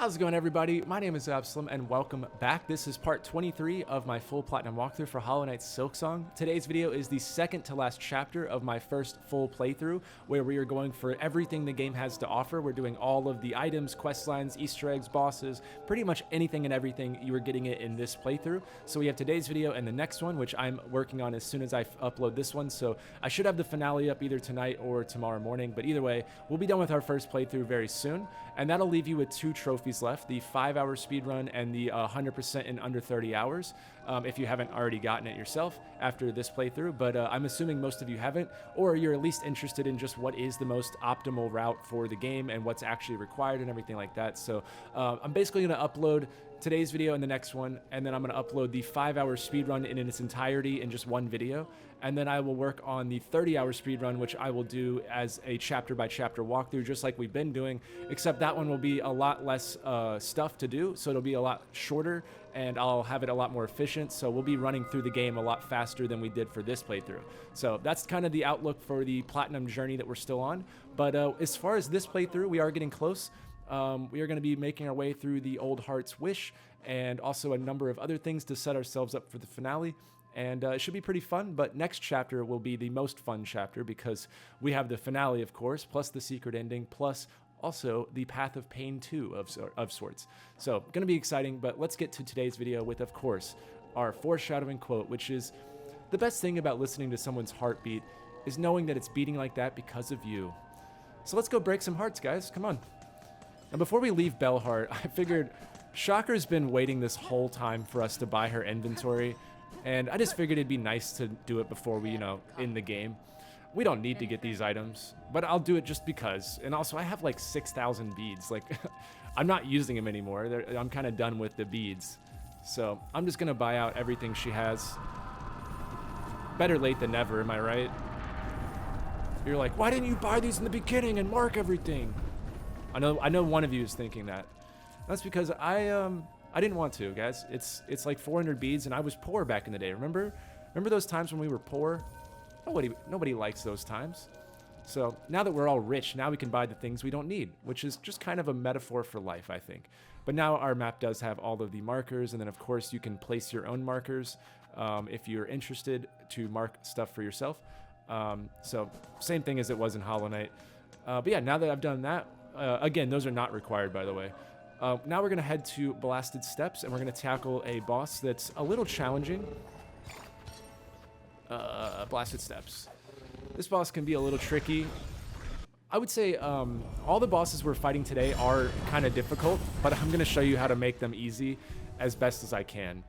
How's it going, everybody? My name is Absoulem, and welcome back. This is part 23 of my full platinum walkthrough for Hollow Knight Silksong. Today's video is the second to last chapter of my first full playthrough, where we are going for everything the game has to offer. We're doing all of the items, quest lines, Easter eggs, bosses, pretty much anything and everything. You are getting it in this playthrough. So we have today's video and the next one, which I'm working on as soon as I upload this one. So I should have the finale up either tonight or tomorrow morning. But either way, we'll be done with our first playthrough very soon, and that'll leave you with two trophies left, the 5-hour speedrun and the 100% in under 30 hours, if you haven't already gotten it yourself after this playthrough. But I'm assuming most of you haven't, or you're at least interested in just what is the most optimal route for the game and what's actually required and everything like that. So I'm basically going to upload today's video and the next one, and then I'm going to upload the 5-hour speedrun in its entirety in just one video, and then I will work on the 30-hour speedrun, which I will do as a chapter-by-chapter walkthrough, just like we've been doing, except that one will be a lot less stuff to do, so it'll be a lot shorter, and I'll have it a lot more efficient, so we'll be running through the game a lot faster than we did for this playthrough. So that's kind of the outlook for the platinum journey that we're still on, but as far as this playthrough, we are getting close. We are going to be making our way through the Old Heart's Wish and also a number of other things to set ourselves up for the finale. And it should be pretty fun, but next chapter will be the most fun chapter because we have the finale, of course, plus the secret ending, plus also the Path of Pain 2 of sorts. So, going to be exciting, but let's get to today's video with, of course, our foreshadowing quote, which is, "The best thing about listening to someone's heartbeat is knowing that it's beating like that because of you." So let's go break some hearts, guys. Come on. And before we leave Bellheart, I figured Shocker's been waiting this whole time for us to buy her inventory, and I just figured it'd be nice to do it before we, in the game. We don't need to get these items, but I'll do it just because. And also, I have like 6,000 beads. Like, I'm not using them anymore. I'm kind of done with the beads. So I'm just going to buy out everything she has. Better late than never, am I right? You're like, why didn't you buy these in the beginning and mark everything? I know one of you is thinking that. That's because I didn't want to, guys. It's like 400 beads, and I was poor back in the day. Remember those times when we were poor? Nobody likes those times. So now that we're all rich, now we can buy the things we don't need, which is just kind of a metaphor for life, I think. But now our map does have all of the markers, and then of course you can place your own markers if you're interested to mark stuff for yourself. So same thing as it was in Hollow Knight. But yeah, now that I've done that, again, those are not required, by the way. Now we're going to head to Blasted Steps, and we're going to tackle a boss that's a little challenging. Blasted Steps. This boss can be a little tricky. I would say all the bosses we're fighting today are kind of difficult, but I'm going to show you how to make them easy as best as I can.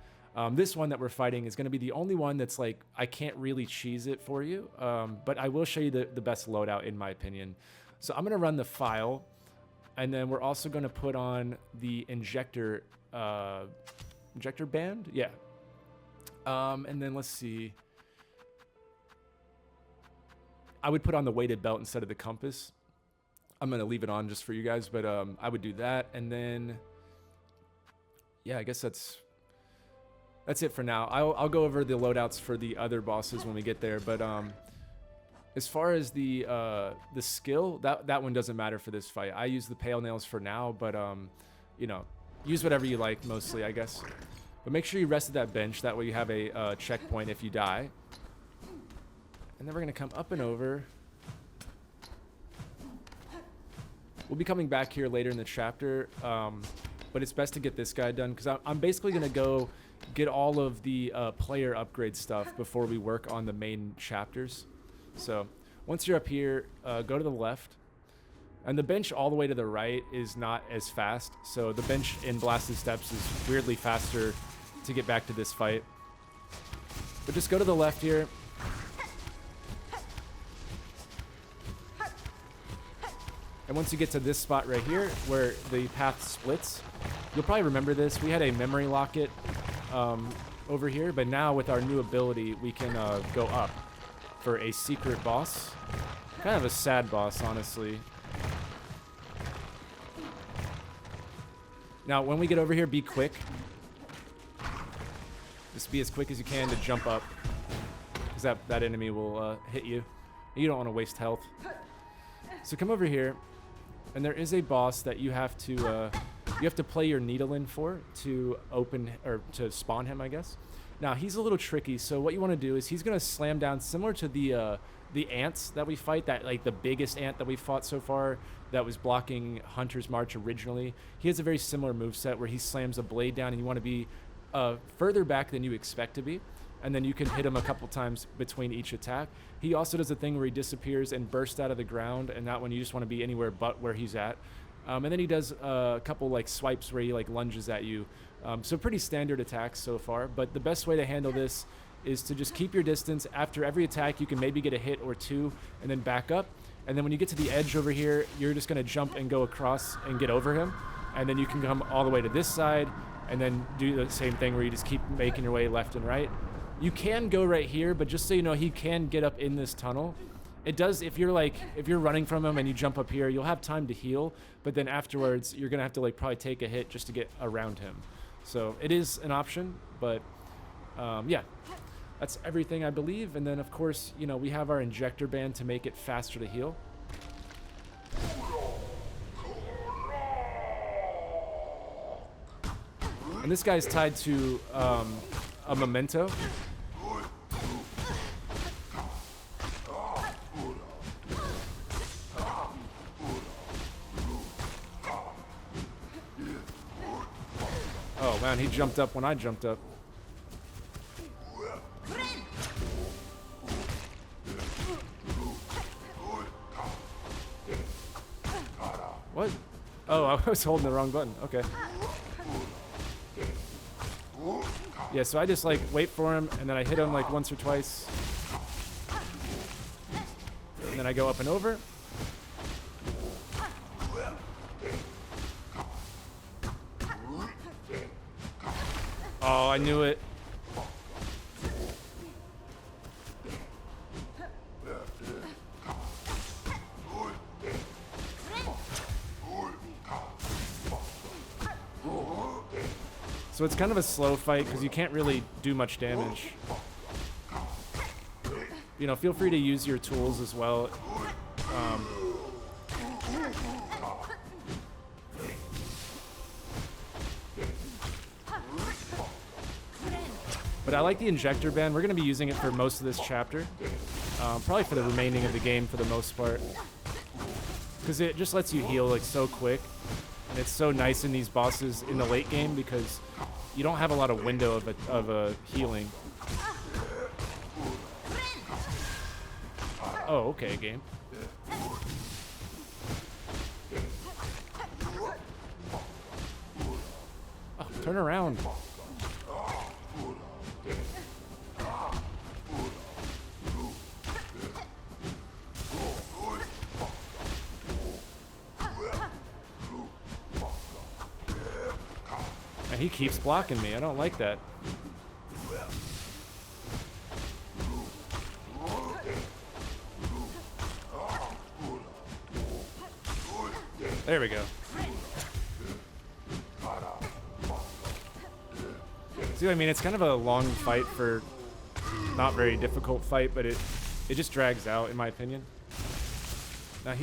This one that we're fighting is going to be the only one that's like, I can't really cheese it for you, but I will show you the best loadout in my opinion. So I'm going to run the file, and then we're also going to put on the injector band? Yeah. And then let's see. I would put on the weighted belt instead of the compass. I'm going to leave it on just for you guys, but I would do that. And then, yeah, I guess that's it for now. I'll go over the loadouts for the other bosses when we get there, but as far as the skill, that one doesn't matter for this fight. I use the pale nails for now, but use whatever you like mostly, I guess. But make sure you rest at that bench. That way you have a checkpoint if you die. And then we're gonna come up and over. We'll be coming back here later in the chapter, but it's best to get this guy done because I'm basically gonna go get all of the player upgrade stuff before we work on the main chapters. So once you're up here, go to the left, and the bench all the way to the right is not as fast. So the bench in Blasted Steps is weirdly faster to get back to this fight. But just go to the left here. And once you get to this spot right here where the path splits, you'll probably remember this. We had a memory locket over here, but now with our new ability, we can go up for a secret boss. Kind of a sad boss, honestly. Now, when we get over here, be quick. Just be as quick as you can to jump up, because that enemy will hit you. You don't want to waste health. So come over here, and there is a boss that you have to you have to play your needle in for to open, or to spawn him, I guess. Now, he's a little tricky, so what you want to do is he's going to slam down similar to the ants that we fight, that like the biggest ant that we fought so far that was blocking Hunter's March originally. He has a very similar moveset where he slams a blade down, and you want to be further back than you expect to be, and then you can hit him a couple times between each attack. He also does a thing where he disappears and bursts out of the ground, and that one you just want to be anywhere but where he's at. And then he does a couple like swipes where he like lunges at you. So pretty standard attacks so far, but the best way to handle this is to just keep your distance. After every attack, you can maybe get a hit or two and then back up. And then when you get to the edge over here, you're just going to jump and go across and get over him. And then you can come all the way to this side and then do the same thing where you just keep making your way left and right. You can go right here, but just so you know, he can get up in this tunnel. It does, if you're running from him and you jump up here, you'll have time to heal, but then afterwards, you're going to have to like probably take a hit just to get around him. So it is an option, but yeah, that's everything I believe. And then of course, you know, we have our injector band to make it faster to heal. And this guy's tied to a memento. Oh man, he jumped up when I jumped up. What? Oh, I was holding the wrong button. Okay. Yeah, so I just like wait for him, and then I hit him like once or twice. And then I go up and over. Oh, I knew it. So it's kind of a slow fight because you can't really do much damage. You know, feel free to use your tools as well. But I like the injector band. We're going to be using it for most of this chapter. Probably for the remaining of the game for the most part. Because it just lets you heal like so quick. And it's so nice in these bosses in the late game because you don't have a lot of window of healing. Oh, okay, game. Oh, turn around. He keeps blocking me. I don't like that. There we go. See what I mean? It's kind of a long fight for not very difficult fight, but it just drags out in my opinion. Now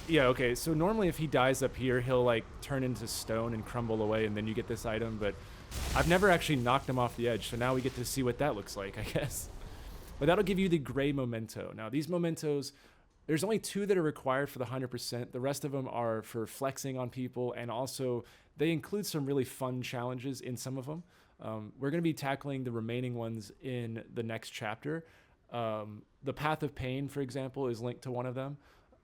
yeah, okay, so normally if he dies up here, he'll like turn into stone and crumble away and then you get this item, but I've never actually knocked him off the edge, so now we get to see what that looks like, I guess. But that'll give you the gray memento. Now these mementos, there's only 2 that are required for the 100%. The rest of them are for flexing on people, and also they include some really fun challenges in some of them. We're going to be tackling the remaining ones in the next chapter. The Path of Pain, for example, is linked to one of them.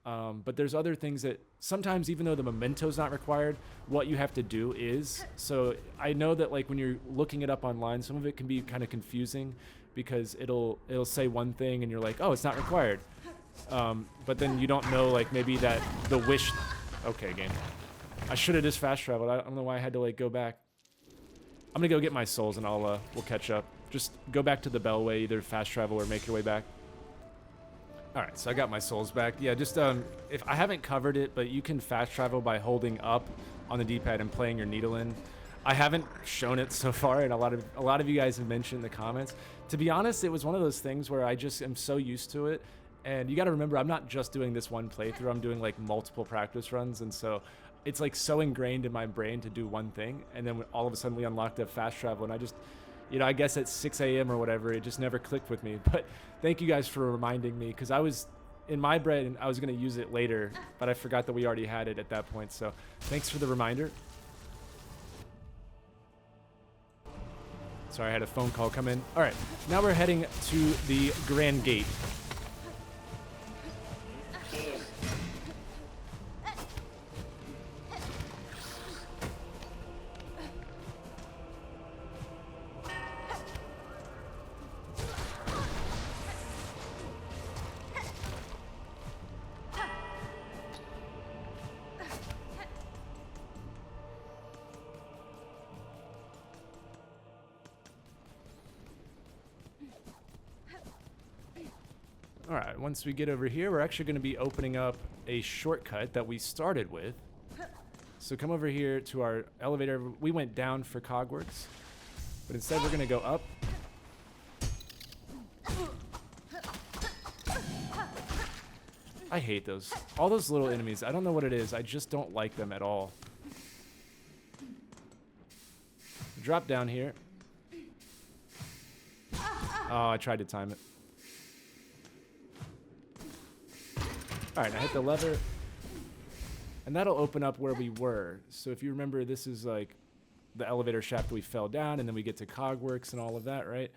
But there's other things that sometimes, even though the memento's not required, what you have to do is. So I know that like when you're looking it up online, some of it can be kind of confusing because it'll say one thing and you're like, oh, it's not required. But then you don't know like maybe that the wish. Okay, game. I should have just fast traveled. I don't know why I had to like go back. I'm gonna go get my souls and we'll catch up. Just go back to the Bellway, either fast travel or make your way back. Alright, so I got my souls back. Yeah, just, if I haven't covered it, but you can fast travel by holding up on the D-pad and playing your needle in. I haven't shown it so far, and a lot of you guys have mentioned in the comments. To be honest, it was one of those things where I just am so used to it, and you gotta remember, I'm not just doing this one playthrough, I'm doing like multiple practice runs, and so it's like so ingrained in my brain to do one thing, and then all of a sudden we unlocked a fast travel, and I just, you know, I guess at 6 a.m. or whatever, it just never clicked with me. But thank you guys for reminding me, because I was in my brain, I was going to use it later, but I forgot that we already had it at that point. So thanks for the reminder. Sorry, I had a phone call come in. All right, now we're heading to the Grand Gate. All right, once we get over here, we're actually going to be opening up a shortcut that we started with. So come over here to our elevator. We went down for Cogworks, but instead we're going to go up. I hate those. All those little enemies. I don't know what it is. I just don't like them at all. Drop down here. Oh, I tried to time it. All right, I hit the lever, and that'll open up where we were. So if you remember, this is like the elevator shaft we fell down, and then we get to Cogworks and all of that, right?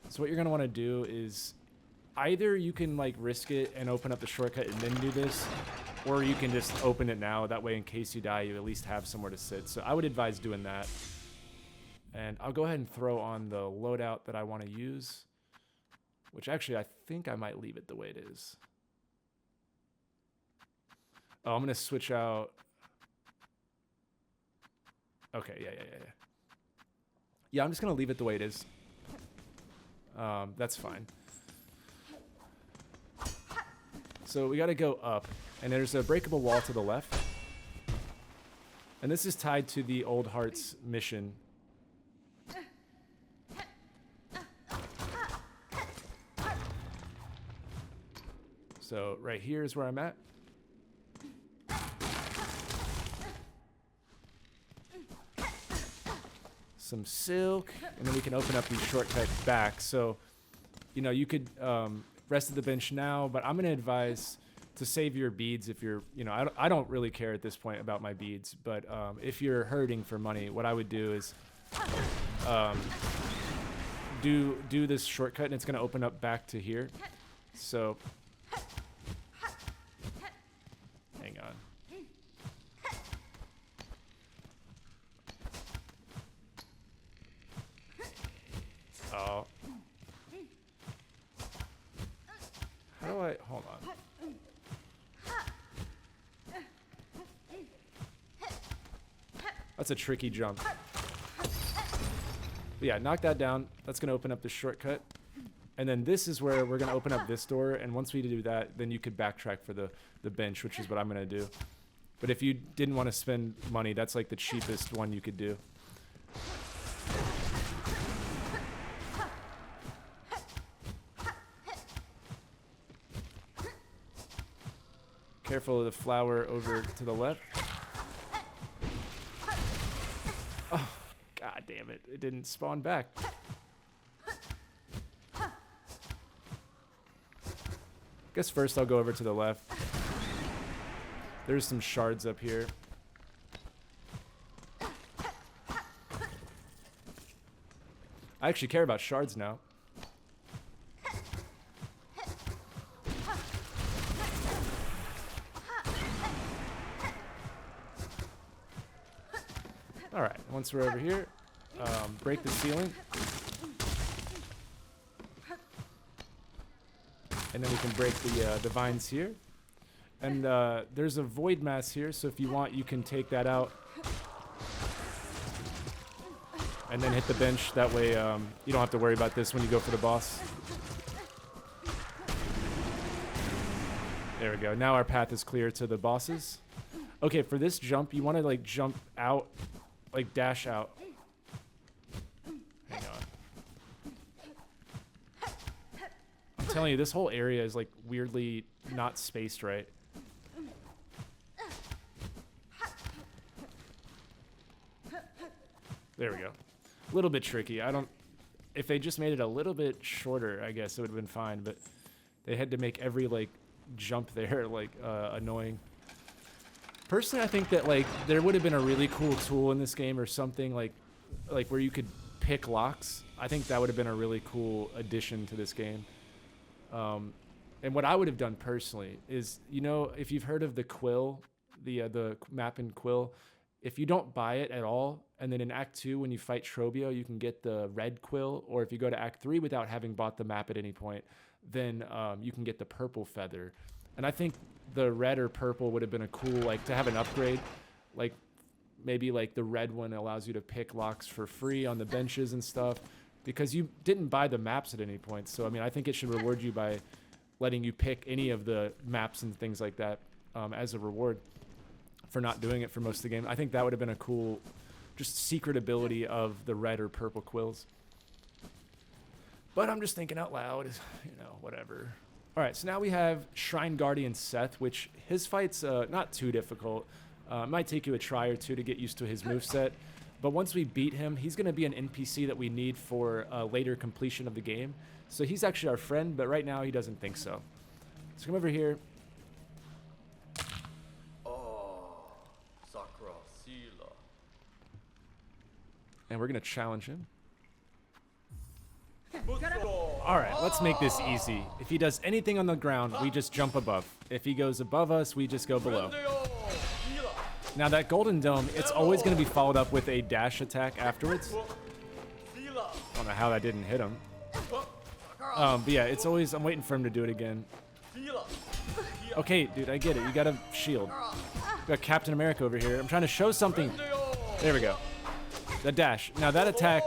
So what you're gonna wanna do is either you can like risk it and open up the shortcut and then do this, or you can just open it now. That way, in case you die, you at least have somewhere to sit. So I would advise doing that. And I'll go ahead and throw on the loadout that I wanna use, which actually I think I might leave it the way it is. Oh, I'm going to switch out. Okay, yeah. Yeah, I'm just going to leave it the way it is. That's fine. So we got to go up, and there's a breakable wall to the left. And this is tied to the Old Hearts mission. So right here is where I'm at. Some silk, and then we can open up these shortcuts back. So, you know, you could rest at the bench now, but I'm going to advise to save your beads if you're, you know, I don't really care at this point about my beads, but if you're hurting for money, what I would do is do this shortcut, and it's going to open up back to here. So, hang on. Oh. How do I... Hold on. That's a tricky jump. But yeah, knock that down. That's going to open up the shortcut. And then this is where we're going to open up this door. And once we do that, then you could backtrack for the bench, which is what I'm going to do. But if you didn't want to spend money, that's like the cheapest one you could do. Careful of the flower over to the left. Oh, god damn it. It didn't spawn back. Guess first I'll go over to the left. There's some shards up here. I actually care about shards now. All right, once we're over here, break the ceiling. And then we can break the vines here. And there's a void mass here, so if you want, you can take that out. And then hit the bench. That way you don't have to worry about this when you go for the boss. There we go. Now our path is clear to the bosses. Okay, for this jump, you want to like jump out. Like dash out. Hang on. I'm telling you, this whole area is like weirdly not spaced right. There we go. A little bit tricky. I don't... If they just made it a little bit shorter, I guess it would have been fine, but they had to make every, like, jump there, like, annoying. Personally, I think that, like, there would have been a really cool tool in this game or something, like where you could pick locks. I think that would have been a really cool addition to this game. And what I would have done personally is, you know, if you've heard of the quill, the map in quill, if you don't buy it at all, and then in Act 2, when you fight Trobio, you can get the red quill, or if you go to Act 3 without having bought the map at any point, then you can get the purple feather. And I think the red or purple would have been a cool, like, to have an upgrade. Like, maybe, like, the red one allows you to pick locks for free on the benches and stuff, because you didn't buy the maps at any point. So, I mean, I think it should reward you by letting you pick any of the maps and things like that as a reward for not doing it for most of the game. I think that would have been a cool, just secret ability of the red or purple quills. But I'm just thinking out loud, you know, whatever. All right, so now we have Shrine Guardian Seth, which his fight's not too difficult. It might take you a try or two to get used to his moveset. But once we beat him, he's going to be an NPC that we need for later completion of the game. So he's actually our friend, but right now he doesn't think so. So come over here. And we're going to challenge him. All right, let's make this easy. If he does anything on the ground, we just jump above. If he goes above us, we just go below. Now that golden dome, it's always going to be followed up with a dash attack afterwards. I don't know how that didn't hit him. But yeah, it's always... I'm waiting for him to do it again. Okay, dude, I get it. You got a shield. We got Captain America over here. I'm trying to show something. There we go. The dash. Now that attack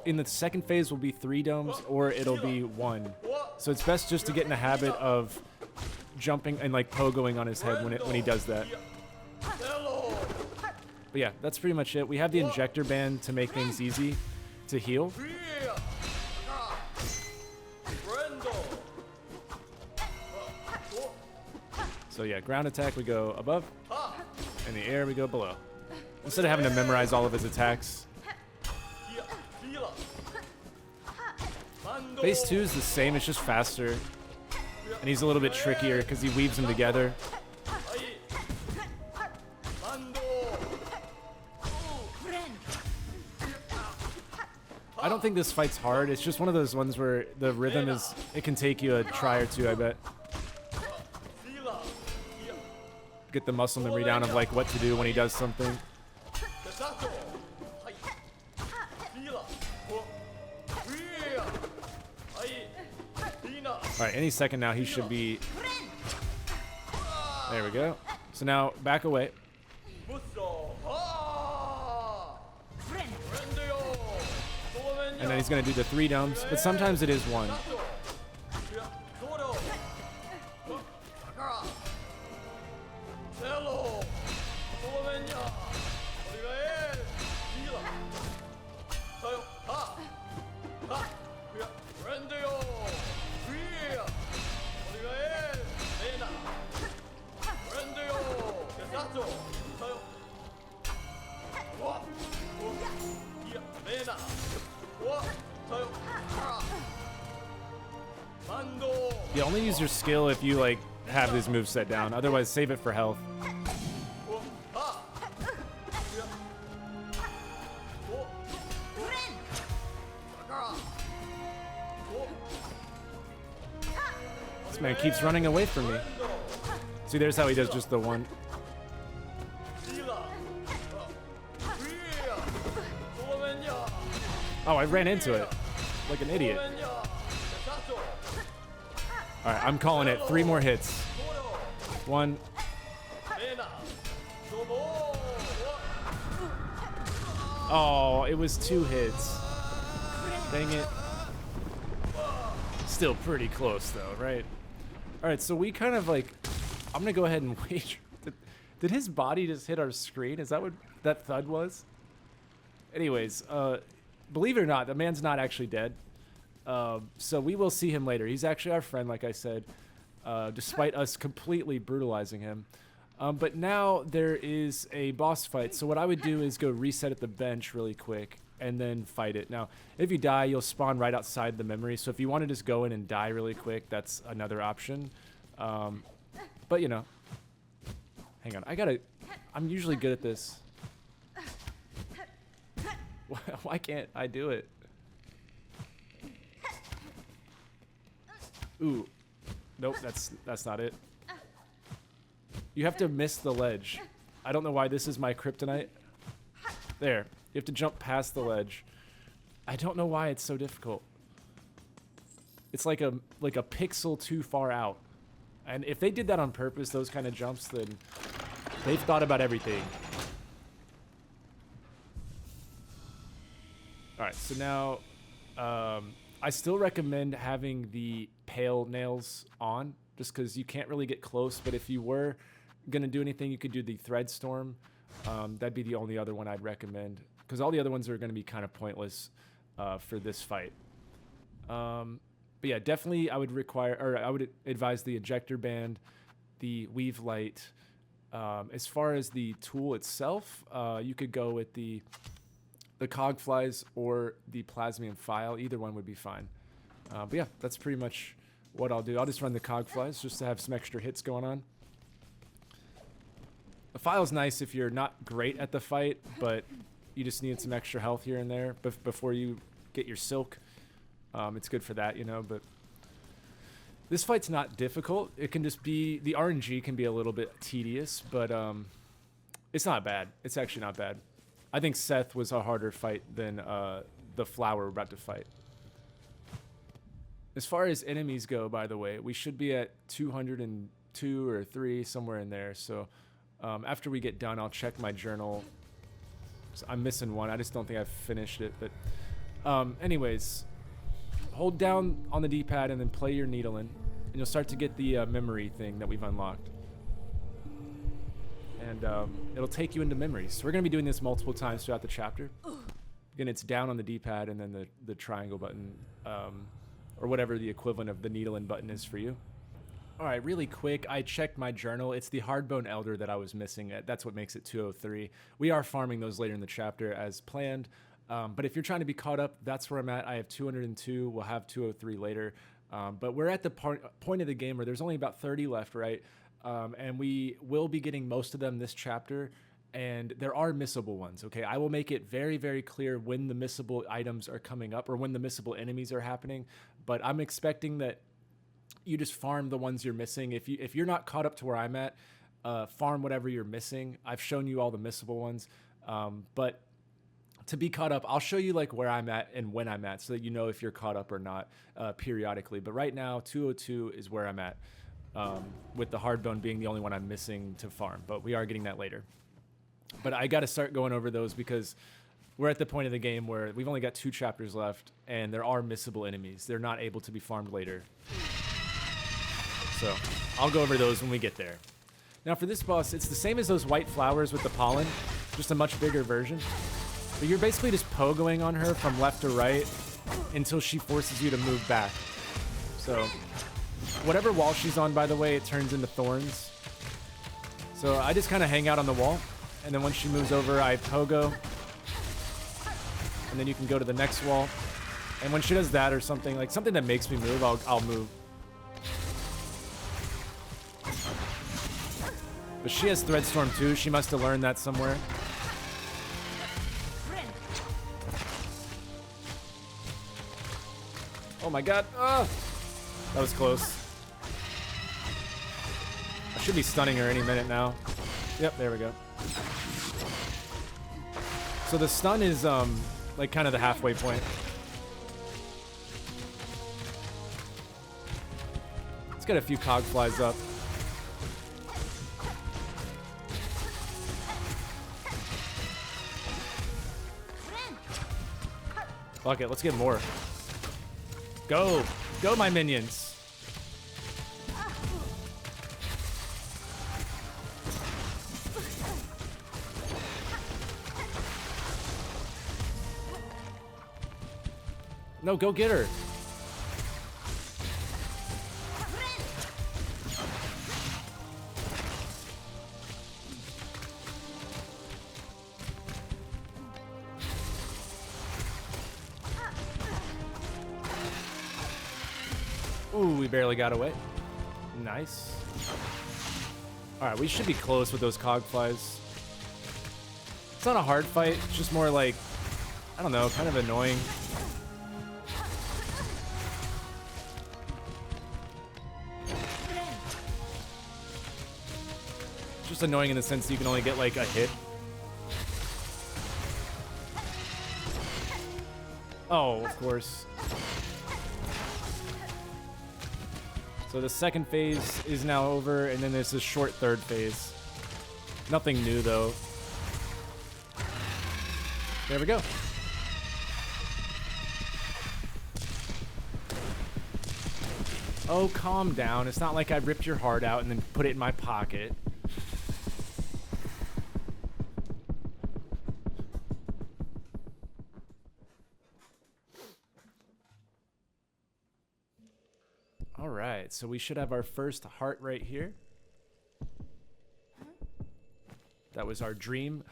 in the second phase will be 3 domes, or it'll be 1. So it's best just to get in the habit of jumping and like pogoing on his head when he does that. But yeah, that's pretty much it. We have the injector band to make things easy to heal. So yeah, ground attack we go above, in the air we go below. Instead of having to memorize all of his attacks. Phase 2 is the same, it's just faster. And he's a little bit trickier because he weaves them together. I don't think this fight's hard, it's just one of those ones where the rhythm is, it can take you a try or two, I bet. Get the muscle memory down of like what to do when he does something. Alright, any second now he should be... There we go. So now, back away. And then he's going to do the 3 domes, but sometimes it is 1. Yeah, only use your skill if you like have this move set down. Otherwise, save it for health. This man keeps running away from me. See, there's how he does just the 1. Oh, I ran into it like an idiot. All right, I'm calling it. 3 more hits. 1. Oh, it was 2 hits. Dang it. Still pretty close though, right? All right, so we kind of like, I'm gonna go ahead and wait. Did his body just hit our screen? Is that what that thud was? Anyways, believe it or not, the man's not actually dead. So we will see him later. He's actually our friend, like I said, despite us completely brutalizing him. But now there is a boss fight. So what I would do is go reset at the bench really quick. and then fight it. Now, if you die, you'll spawn right outside the memory. So if you want to just go in and die really quick, that's another option. But, you know, hang on. I'm usually good at this. Why can't I do it? Ooh. Nope, that's not it. You have to miss the ledge. I don't know why this is my kryptonite. There. You have to jump past the ledge. I don't know why it's so difficult. It's like a pixel too far out. And if they did that on purpose, those kind of jumps, then they've thought about everything. Alright, so now I still recommend having the pale nails on, just because you can't really get close, but if you were going to do anything, you could do the thread storm. That'd be the only other one I'd recommend, because all the other ones are going to be kind of pointless for this fight. But yeah, definitely I would advise the ejector band, the weave light. As far as the tool itself, you could go with the cog flies or the plasmium file. Either one would be fine. But yeah, that's pretty much what I'll do. I'll just run the cog flies just to have some extra hits going on. The file's nice if you're not great at the fight, but you just need some extra health here and there before you get your silk. It's good for that, you know, but this fight's not difficult. It can just be, the RNG can be a little bit tedious, but it's not bad. It's actually not bad. I think Seth was a harder fight than the flower we're about to fight. As far as enemies go, by the way, we should be at 202 or 3, somewhere in there. So after we get done, I'll check my journal. So I'm missing one. I just don't think I've finished it. But anyways, hold down on the D-pad and then play your needle in, and you'll start to get the memory thing that we've unlocked. And it'll take you into memories. So we're going to be doing this multiple times throughout the chapter. Again, it's down on the D-pad and then the triangle button, or whatever the equivalent of the needle in button is for you. All right, really quick, I checked my journal. It's the Hardbone Elder that I was missing. That's what makes it 203. We are farming those later in the chapter as planned. But if you're trying to be caught up, that's where I'm at. I have 202. We'll have 203 later. But we're at the point of the game where there's only about 30 left, right? And we will be getting most of them this chapter. And there are missable ones, okay? I will make it very, very clear when the missable items are coming up or when the missable enemies are happening. But I'm expecting that you just farm the ones you're missing. If you're not caught up to where I'm at, farm whatever you're missing. I've shown you all the missable ones. But to be caught up, I'll show you like where I'm at and when I'm at so that you know if you're caught up or not periodically. But right now, 202 is where I'm at, with the Hardbone being the only one I'm missing to farm. But we are getting that later. But I got to start going over those because we're at the point of the game where we've only got 2 chapters left and there are missable enemies. They're not able to be farmed later. So I'll go over those when we get there. Now for this boss, it's the same as those white flowers with the pollen, just a much bigger version. But you're basically just pogoing on her from left to right until she forces you to move back. So whatever wall she's on, by the way, it turns into thorns. So I just kind of hang out on the wall. And then once she moves over, I pogo. And then you can go to the next wall. And when she does that or something, like something that makes me move, I'll move. But she has Threadstorm too. She must have learned that somewhere. Oh my god. Ah! That was close. I should be stunning her any minute now. Yep, there we go. So the stun is like kind of the halfway point. Let's get a few cog flies up. Fuck it, let's get more. Go! Go, my minions! No, go get her! Ooh, we barely got away. Nice. Alright, we should be close with those cog flies. It's not a hard fight, it's just more like, I don't know, kind of annoying. Just annoying in the sense that you can only get like a hit. Oh, of course. So the second phase is now over, and then there's this short third phase. Nothing new, though. There we go. Oh, calm down. It's not like I ripped your heart out and then put it in my pocket. All right, so we should have our first heart right here. That was our dream.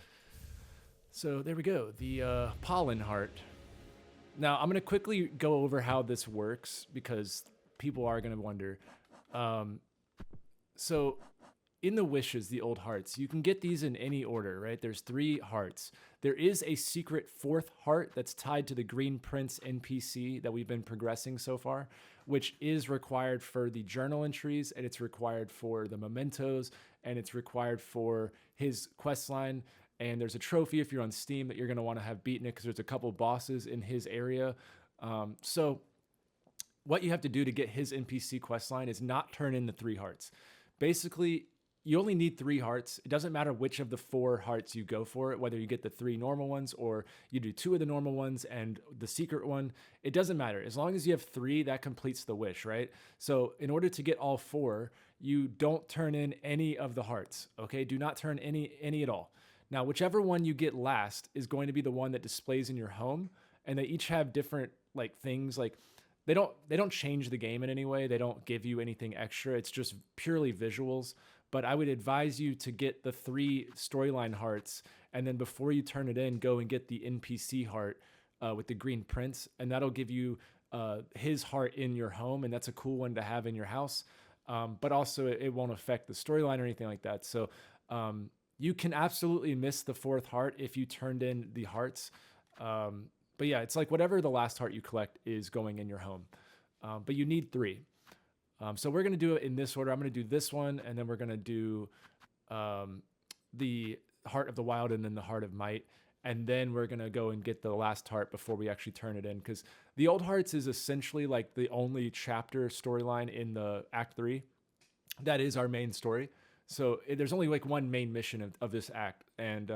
So there we go, the pollen heart. Now I'm gonna quickly go over how this works because people are gonna wonder. So in the wishes, the old hearts, you can get these in any order, right? There's 3 hearts. There is a secret 4th heart that's tied to the Green Prince NPC that we've been progressing so far, which is required for the journal entries, and it's required for the mementos, and it's required for his quest line. And there's a trophy if you're on Steam that you're going to want to have beaten it because there's a couple bosses in his area. So what you have to do to get his NPC quest line is not turn in the 3 hearts. Basically, you only need 3 hearts. It doesn't matter which of the 4 hearts you go for, whether you get the 3 normal ones or you do 2 of the normal ones and the secret one. It doesn't matter. As long as you have 3, that completes the wish, right? So in order to get all 4, you don't turn in any of the hearts, okay? Do not turn any at all. Now, whichever one you get last is going to be the one that displays in your home, and they each have different like things. Like they don't change the game in any way. They don't give you anything extra. It's just purely visuals. But I would advise you to get the 3 storyline hearts, and then before you turn it in, go and get the NPC heart with the Green Prince, and that'll give you his heart in your home, and that's a cool one to have in your house. But also, it won't affect the storyline or anything like that. So you can absolutely miss the 4th heart if you turned in the hearts. But yeah, it's like whatever the last heart you collect is going in your home. But you need 3. So we're going to do it in this order. I'm going to do this one, and then we're going to do the Heart of the Wild and then the Heart of Might. And then we're going to go and get the last heart before we actually turn it in. Because the Old Hearts is essentially like the only chapter storyline in the Act 3. That is our main story. So there's only like one main mission of this act. And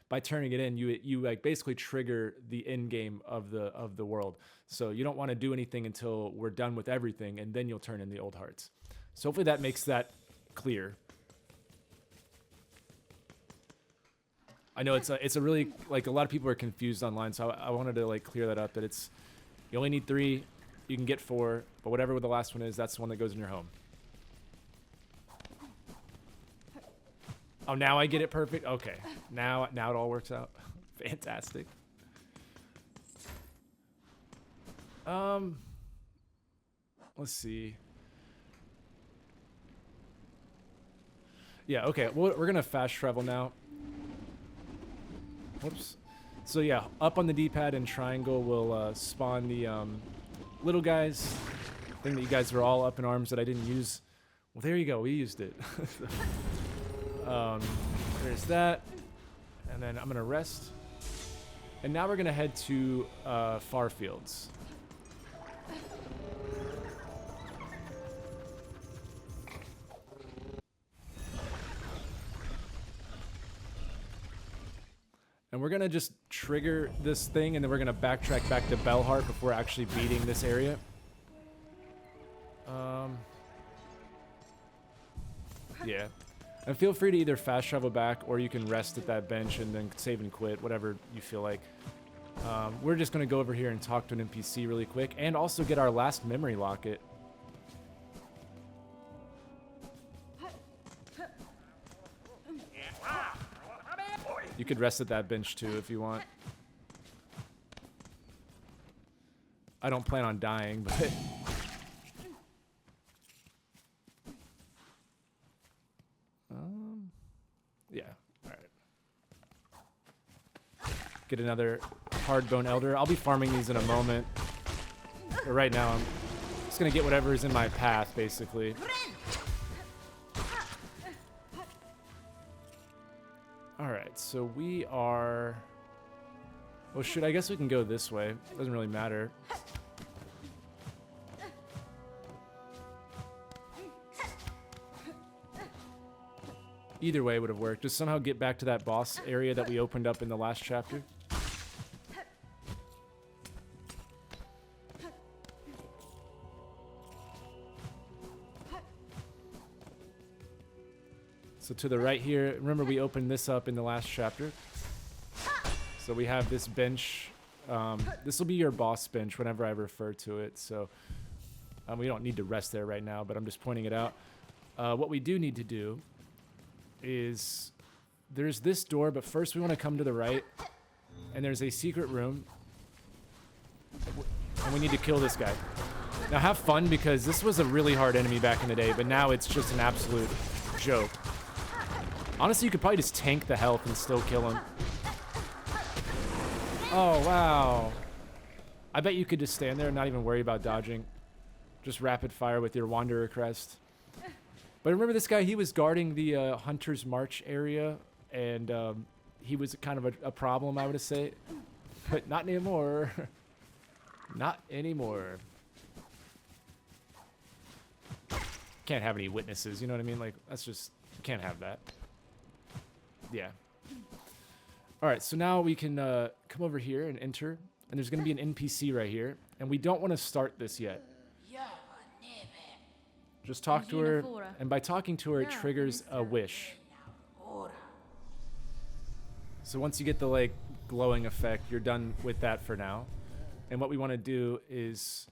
by turning it in, you like basically trigger the end game of the world. So you don't want to do anything until we're done with everything, and then you'll turn in the Old Hearts. So hopefully that makes that clear. I know it's a really, like, a lot of people are confused online, so I wanted to like clear that up, that it's, you only need 3, you can get 4, but whatever the last one is, that's the one that goes in your home. Oh, now I get it perfect? Okay. Now it all works out. Fantastic. Let's see. Yeah, okay. We're going to fast travel now. Whoops. So yeah, up on the D-pad and triangle will spawn the little guys. Thing that you guys are all up in arms that I didn't use. Well, there you go. We used it. There's that. And then I'm going to rest. And now we're going to head to Farfields. And we're going to just trigger this thing, and then we're going to backtrack back to Bellheart before actually beating this area. Yeah. And feel free to either fast travel back, or you can rest at that bench and then save and quit, whatever you feel like. We're just going to go over here and talk to an NPC really quick, and also get our last memory locket. You could rest at that bench too if you want. I don't plan on dying, but get another hardbone elder. I'll be farming these in a moment. But right now, I'm just going to get whatever is in my path, basically. Alright, so we are... Well, shoot, I guess we can go this way. Doesn't really matter. Either way would have worked. Just somehow get back to that boss area that we opened up in the last chapter. So to the right here, remember we opened this up in the last chapter. So we have this bench. This will be your boss bench whenever I refer to it. So we don't need to rest there right now, but I'm just pointing it out. What we do need to do is there's this door, but first we want to come to the right, and there's a secret room, and we need to kill this guy. Now have fun, because this was a really hard enemy back in the day, but now it's just an absolute joke. Honestly, you could probably just tank the health and still kill him. Oh, wow. I bet you could just stand there and not even worry about dodging. Just rapid fire with your Wanderer crest. But remember this guy, he was guarding the Hunter's March area, and he was kind of a problem, I would say. But not anymore. Not anymore. Can't have any witnesses, you know what I mean? Like, that's just, can't have that. Yeah. Alright, so now we can come over here and enter, and there's going to be an NPC right here, and we don't want to start this yet. Just talk to her, and by talking to her, it triggers a wish. So once you get the, like, glowing effect, you're done with that for now. And what we want to do is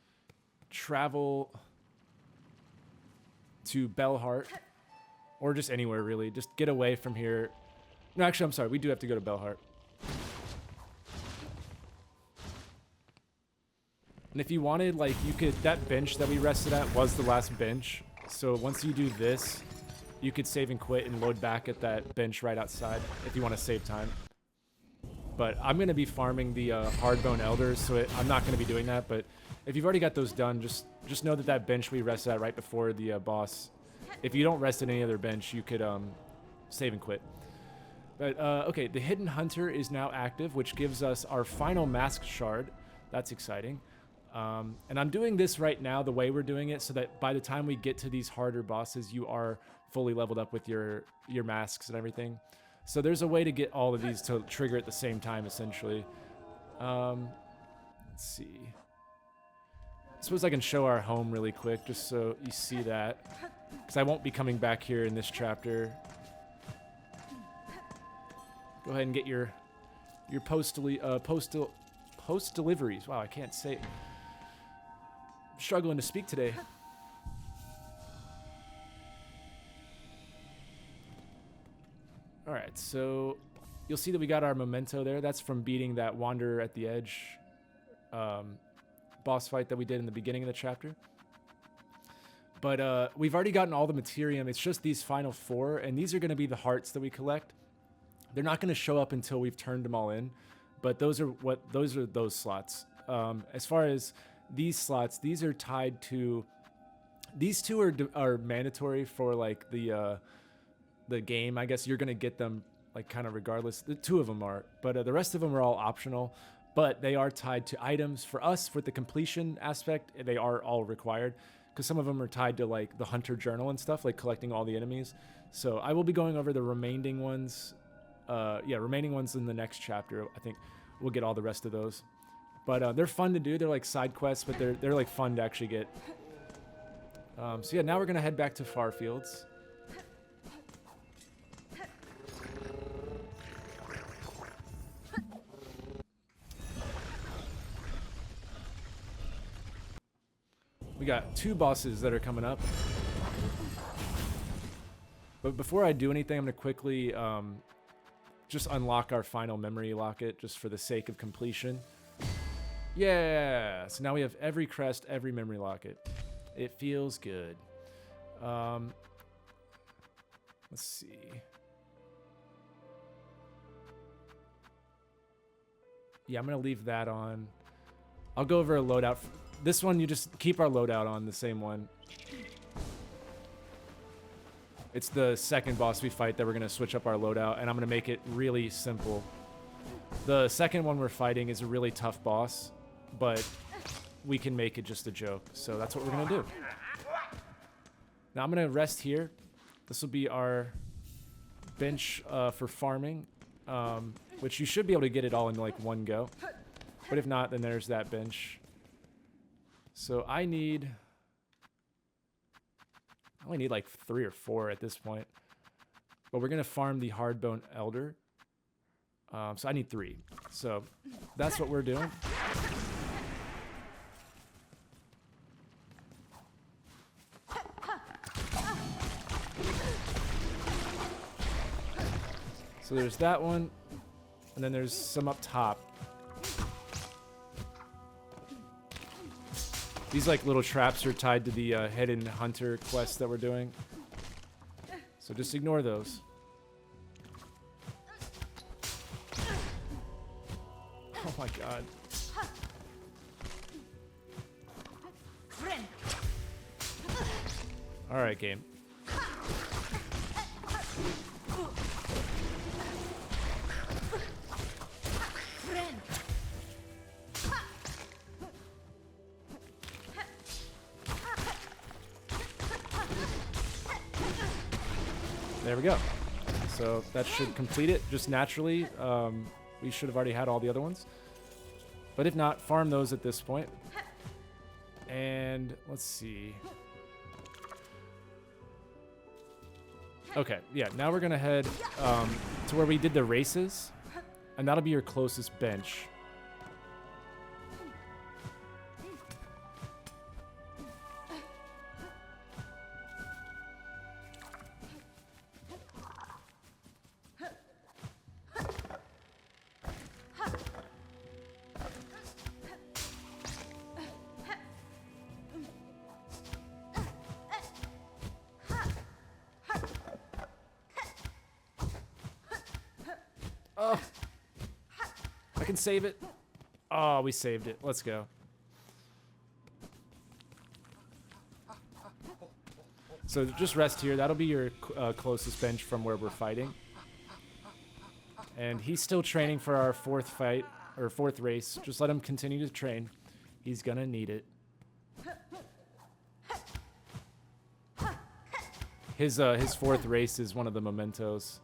travel to Bellheart, or just anywhere, really. Just get away from here. No, actually, I'm sorry. We do have to go to Bellheart. And if you wanted, like, you could... That bench that we rested at was the last bench. So once you do this, you could save and quit and load back at that bench right outside if you want to save time. But I'm going to be farming the hardbone elders, so I'm not going to be doing that. But if you've already got those done, just know that that bench we rested at right before the boss. If you don't rest at any other bench, you could save and quit. But, okay, the Hidden Hunter is now active, which gives us our final Mask Shard. That's exciting. And I'm doing this right now the way we're doing it, so that by the time we get to these harder bosses, you are fully leveled up with your masks and everything. So there's a way to get all of these to trigger at the same time, essentially. Let's see. I suppose I can show our home really quick, just so you see that. Because I won't be coming back here in this chapter. Go ahead and get your post deliveries. Wow, I can't say. I'm struggling to speak today. All right, so you'll see that we got our memento there. That's from beating that Wanderer at the Edge boss fight that we did in the beginning of the chapter. But we've already gotten all the Materium. It's just these final 4, and these are going to be the hearts that we collect. They're not going to show up until we've turned them all in, but those are those slots. As far as these slots, these are tied to. These 2 are mandatory for like the game. I guess you're going to get them like kind of regardless. The 2 of them are, but the rest of them are all optional. But they are tied to items. For us, with the completion aspect, they are all required. Because some of them are tied to like the Hunter Journal and stuff, like collecting all the enemies. So I will be going over the remaining ones. Remaining ones in the next chapter. I think we'll get all the rest of those. But they're fun to do. They're like side quests, but they're like fun to actually get. So yeah, now we're gonna head back to Farfields. We got 2 bosses that are coming up. But before I do anything, I'm gonna quickly just unlock our final memory locket, just for the sake of completion. Yeah! So now we have every crest, every memory locket. It feels good. Let's see. Yeah, I'm going to leave that on. I'll go over a loadout. This one, you just keep our loadout on, the same one. It's the second boss we fight that we're going to switch up our loadout, and I'm going to make it really simple. The second one we're fighting is a really tough boss, but we can make it just a joke. So that's what we're going to do. Now I'm going to rest here. This will be our bench for farming, which you should be able to get it all in like one go. But if not, then there's that bench. So I only need like 3 or 4 at this point. But we're going to farm the hardbone elder. So I need 3. So that's what we're doing. So there's that one. And then there's some up top. These like little traps are tied to the hidden hunter quest that we're doing. So just ignore those. Oh my god. Alright, game. There we go. So that should complete it just naturally. We should have already had all the other ones. But if not, farm those at this point. And let's see. Okay, yeah, now we're going to head to where we did the races. And that'll be your closest bench. Oh, I can save it. Oh, we saved it. Let's go. So just rest here. That'll be your closest bench from where we're fighting. And he's still training for our 4th fight, or 4th race. Just let him continue to train. He's gonna need it. His 4th race is one of the mementos.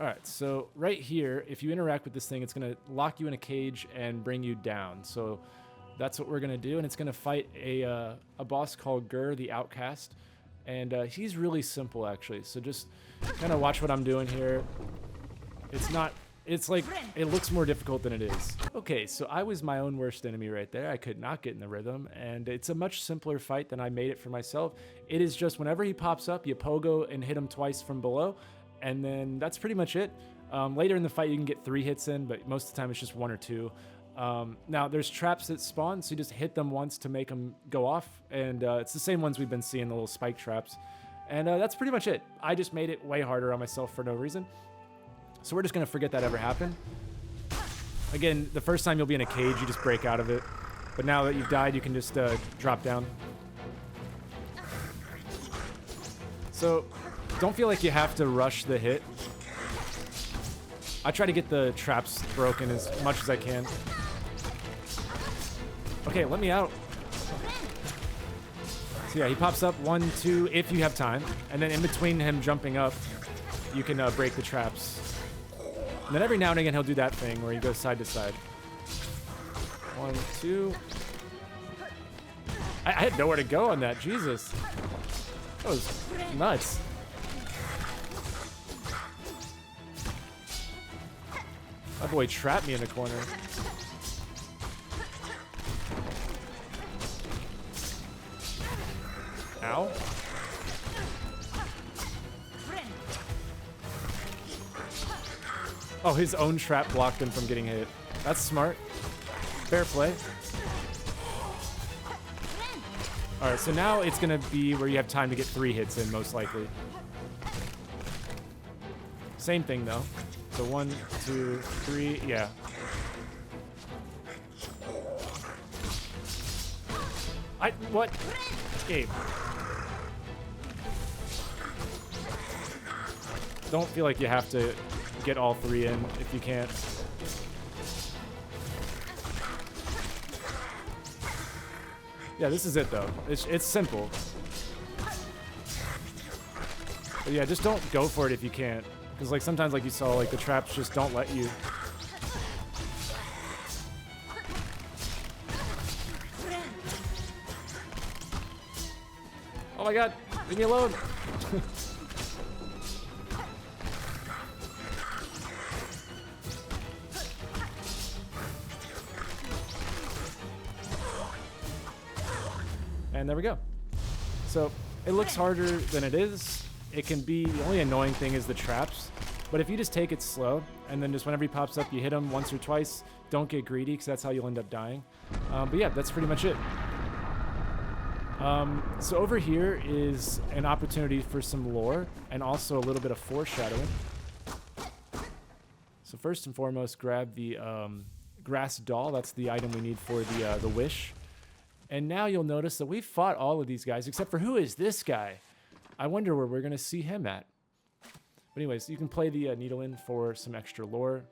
Alright, so right here, if you interact with this thing, it's going to lock you in a cage and bring you down. So that's what we're going to do, and it's going to fight a boss called Gur, the Outcast. And he's really simple, actually. So just kind of watch what I'm doing here. It's like, it looks more difficult than it is. Okay, so I was my own worst enemy right there. I could not get in the rhythm, and it's a much simpler fight than I made it for myself. It is just whenever he pops up, you pogo and hit him twice from below. And then that's pretty much it. Later in the fight, you can get 3 hits in, but most of the time it's just 1 or 2. Now, there's traps that spawn, so you just hit them once to make them go off. And it's the same ones we've been seeing, the little spike traps. And that's pretty much it. I just made it way harder on myself for no reason. So we're just going to forget that ever happened. Again, the first time you'll be in a cage, you just break out of it. But now that you've died, you can just drop down. So don't feel like you have to rush the hit. I try to get the traps broken as much as I can. Okay, let me out. So yeah, he pops up 1, 2, if you have time. And then in between him jumping up, you can break the traps. And then every now and again, he'll do that thing where he goes side to side. 1, 2. I had nowhere to go on that. Jesus. That was nuts. That boy trapped me in the corner. Ow. Oh, his own trap blocked him from getting hit. That's smart. Fair play. All right, so now it's gonna be where you have time to get 3 hits in, most likely. Same thing though. So 1, 2, 3, yeah. What? Gabe. Don't feel like you have to get all 3 in if you can't. Yeah, this is it though. It's simple. But yeah, just don't go for it if you can't. Because like sometimes, like you saw, like the traps just don't let you. Oh my god, leave me alone. And there we go. So it looks harder than it is. It can be, the only annoying thing is the traps. But if you just take it slow, and then just whenever he pops up, you hit him once or twice. Don't get greedy, because that's how you'll end up dying. But yeah, that's pretty much it. So over here is an opportunity for some lore, and also a little bit of foreshadowing. So first and foremost, grab the grass doll. That's the item we need for the wish. And now you'll notice that we've fought all of these guys, except for who is this guy? I wonder where we're going to see him at. But anyways, you can play the needle in for some extra lore.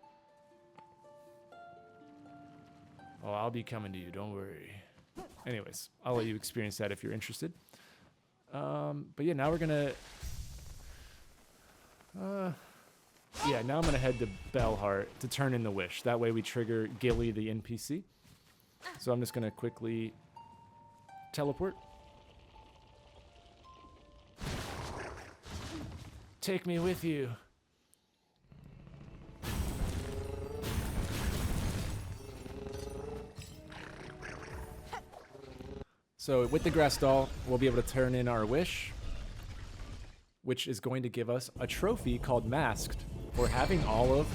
Oh, I'll be coming to you, don't worry. Anyways, I'll let you experience that if you're interested. But yeah, now we're going to... yeah, now I'm going to head to Bellheart to turn in the wish. That way we trigger Gilly, the NPC. So I'm just going to quickly teleport. Take me with you. So with the grass doll, we'll be able to turn in our wish, which is going to give us a trophy called Masked for having all of,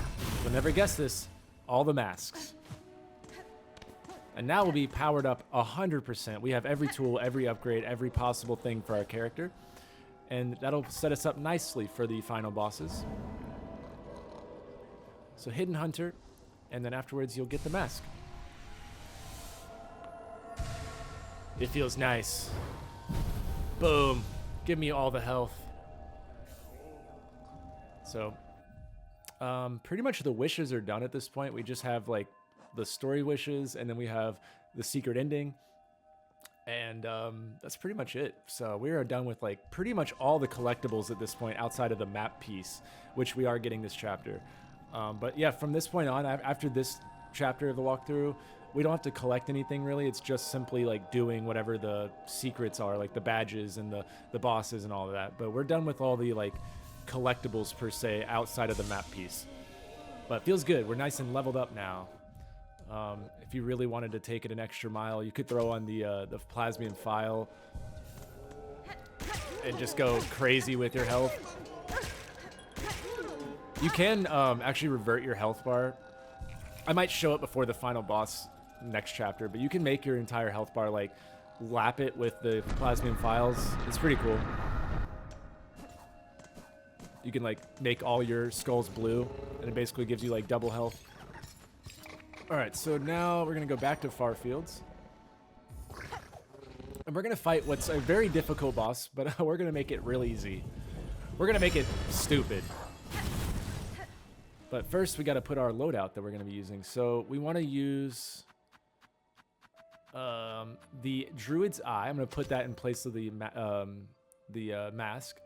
you'll never guess this, all the masks. And now we'll be powered up 100%. We have every tool, every upgrade, every possible thing for our character. And that'll set us up nicely for the final bosses. So Hidden Hunter, and then afterwards you'll get the mask. It feels nice. Boom. Give me all the health. So, pretty much the wishes are done at this point. We just have like the story wishes, and then we have the secret ending. And that's pretty much it. So we are done with like pretty much all the collectibles at this point outside of the map piece, which we are getting this chapter. But yeah, from this point on, after this chapter of the walkthrough, we don't have to collect anything really. It's just simply like doing whatever the secrets are, like the badges and the bosses and all of that. But we're done with all the like collectibles per se outside of the map piece. But it feels good. We're nice and leveled up now. If you really wanted to take it an extra mile, you could throw on the plasmium file and just go crazy with your health. You can actually revert your health bar. I might show it before the final boss next chapter, but you can make your entire health bar like lap it with the plasmium files. It's pretty cool. You can like make all your skulls blue, and it basically gives you like double health. Alright, so now we're going to go back to Farfields. And we're going to fight what's a very difficult boss, but we're going to make it real easy. We're going to make it stupid. But first, we got to put our loadout that we're going to be using. So we want to use the Druid's Eye. I'm going to put that in place of the mask.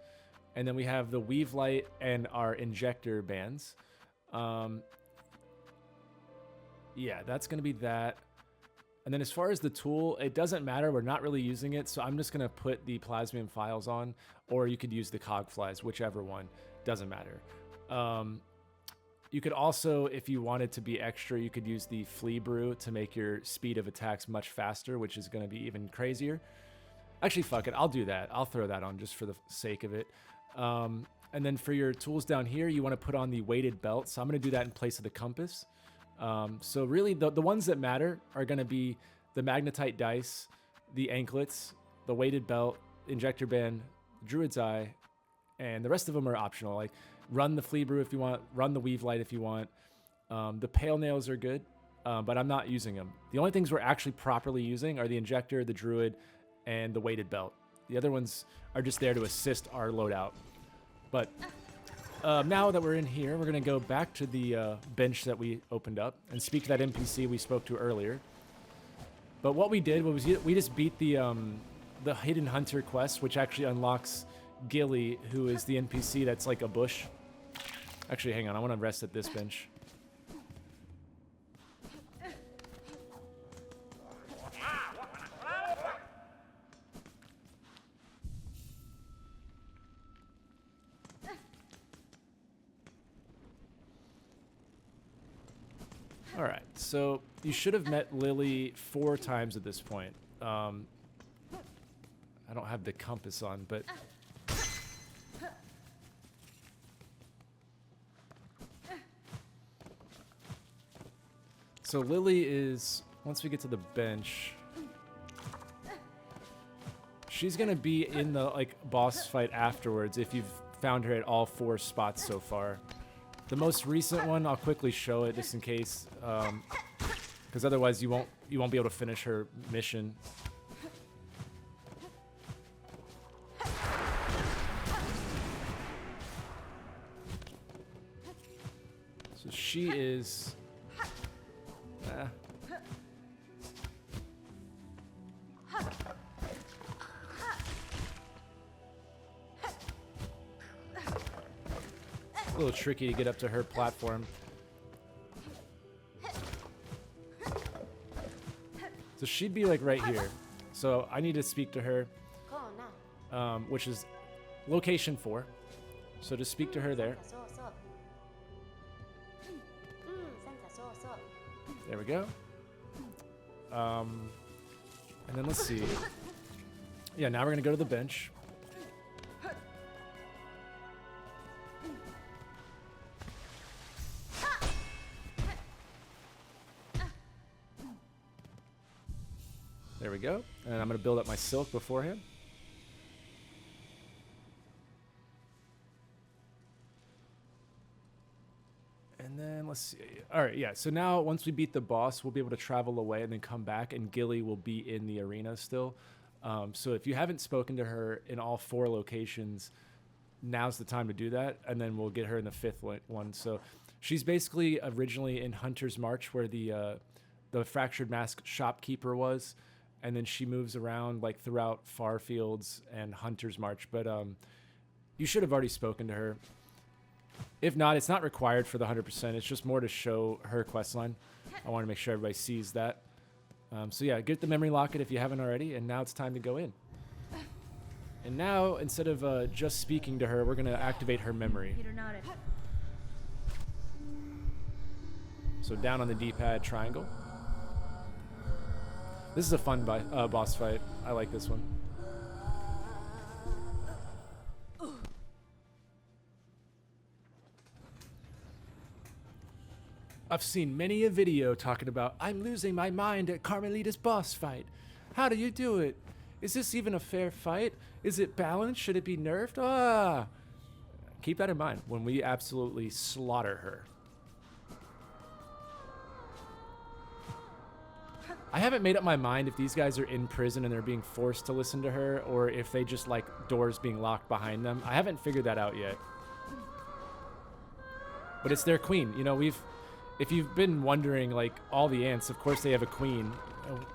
And then we have the Weave Light and our Injector bands. Yeah, that's going to be that. And then as far as the tool, it doesn't matter. We're not really using it. So I'm just going to put the plasmium files on, or you could use the cog flies, whichever one. Doesn't matter. You could also, if you wanted to be extra, you could use the Flea Brew to make your speed of attacks much faster, which is going to be even crazier. Actually, fuck it. I'll do that. I'll throw that on just for the sake of it. And then for your tools down here, you want to put on the weighted belt. So I'm going to do that in place of the compass. So really, the ones that matter are going to be the magnetite dice, the anklets, the weighted belt, injector band, druid's eye, and the rest of them are optional. Like run the flea brew if you want, run the weave light if you want. The pale nails are good, but I'm not using them. The only things we're actually properly using are the injector, the druid, and the weighted belt. The other ones are just there to assist our loadout. But now that we're in here, we're gonna go back to the bench that we opened up and speak to that NPC we spoke to earlier. But what we did was we just beat the Hidden Hunter quest, which actually unlocks Gilly, who is the NPC that's like a bush. Actually, hang on, I want to rest at this bench. All right, so you should have met Lily 4 times at this point. I don't have the compass on, but... So Lily is, once we get to the bench, she's gonna be in the like boss fight afterwards if you've found her at all 4 spots so far. The most recent one, I'll quickly show it just in case, because otherwise you won't be able to finish her mission. So she is. A little tricky to get up to her platform. So she'd be like right here. So I need to speak to her, which is location 4. So to speak to her there. There we go. And then let's see. Yeah, now we're gonna go to the bench. There we go. And I'm gonna build up my silk beforehand. And then let's see. All right, yeah. So now once we beat the boss, we'll be able to travel away and then come back, and Gilly will be in the arena still. So if you haven't spoken to her in all 4 locations, now's the time to do that, and then we'll get her in the 5th one. So she's basically originally in Hunter's March, where the Fractured Mask shopkeeper was, and then she moves around like throughout Farfields and Hunter's March. But you should have already spoken to her. If not, it's not required for the 100%. It's just more to show her questline. I want to make sure everybody sees that. So yeah, get the memory locket if you haven't already, and now it's time to go in. And now, instead of just speaking to her, we're going to activate her memory. So down on the D-pad, triangle. This is a fun boss fight. I like this one. I've seen many a video talking about, I'm losing my mind at Carmelita's boss fight. How do you do it? Is this even a fair fight? Is it balanced? Should it be nerfed? Ah! Keep that in mind when we absolutely slaughter her. I haven't made up my mind if these guys are in prison and they're being forced to listen to her, or if they just like doors being locked behind them. I haven't figured that out yet. But it's their queen. You know, if you've been wondering, like, all the ants, of course they have a queen.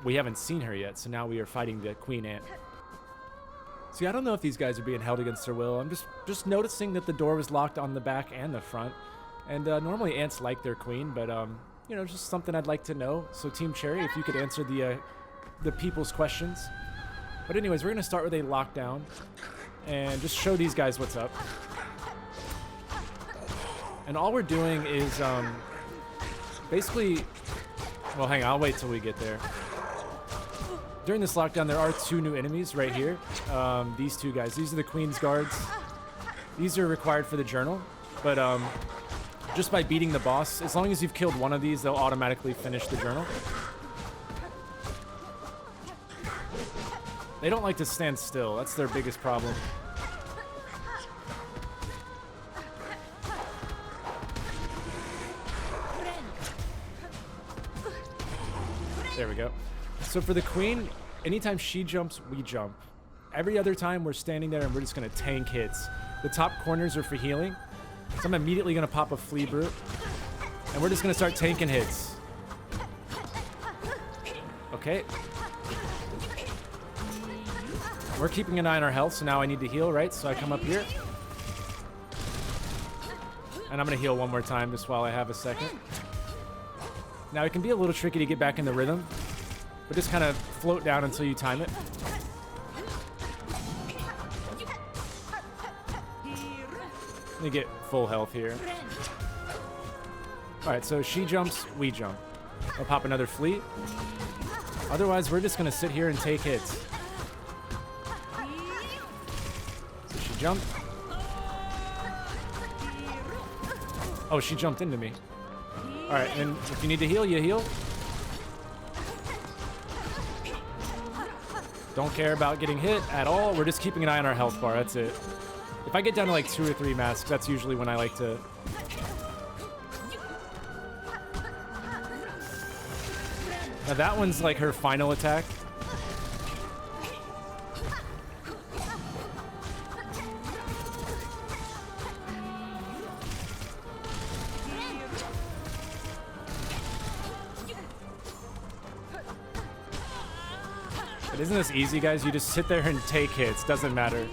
We haven't seen her yet, so now we are fighting the queen ant. See, I don't know if these guys are being held against their will. I'm just noticing that the door was locked on the back and the front. And normally ants like their queen, but, you know, just something I'd like to know. So Team Cherry, if you could answer the people's questions. But anyways, we're going to start with a lockdown and just show these guys what's up. And all we're doing is... basically, well, hang on, I'll wait till we get there. During this lockdown, there are 2 new enemies right here. These 2 guys, these are the Queen's Guards. These are required for the journal, but just by beating the boss, as long as you've killed one of these, they'll automatically finish the journal. They don't like to stand still. That's their biggest problem. There we go. So for the queen, anytime she jumps, we jump. Every other time, we're standing there and we're just going to tank hits. The top corners are for healing. So I'm immediately going to pop a flea brute. And we're just going to start tanking hits. Okay. We're keeping an eye on our health, so now I need to heal, right? So I come up here. And I'm going to heal one more time just while I have a second. Now, it can be a little tricky to get back in the rhythm, but just kind of float down until you time it. Let me get full health here. All right, so she jumps, we jump. I'll pop another flea. Otherwise, we're just going to sit here and take hits. So she jumped. Oh, she jumped into me. All right, and if you need to heal, you heal. Don't care about getting hit at all. We're just keeping an eye on our health bar. That's it. If I get down to like 2 or 3 masks, that's usually when I like to... Now that one's like her final attack. But isn't this easy, guys? You just sit there and take hits. Doesn't matter.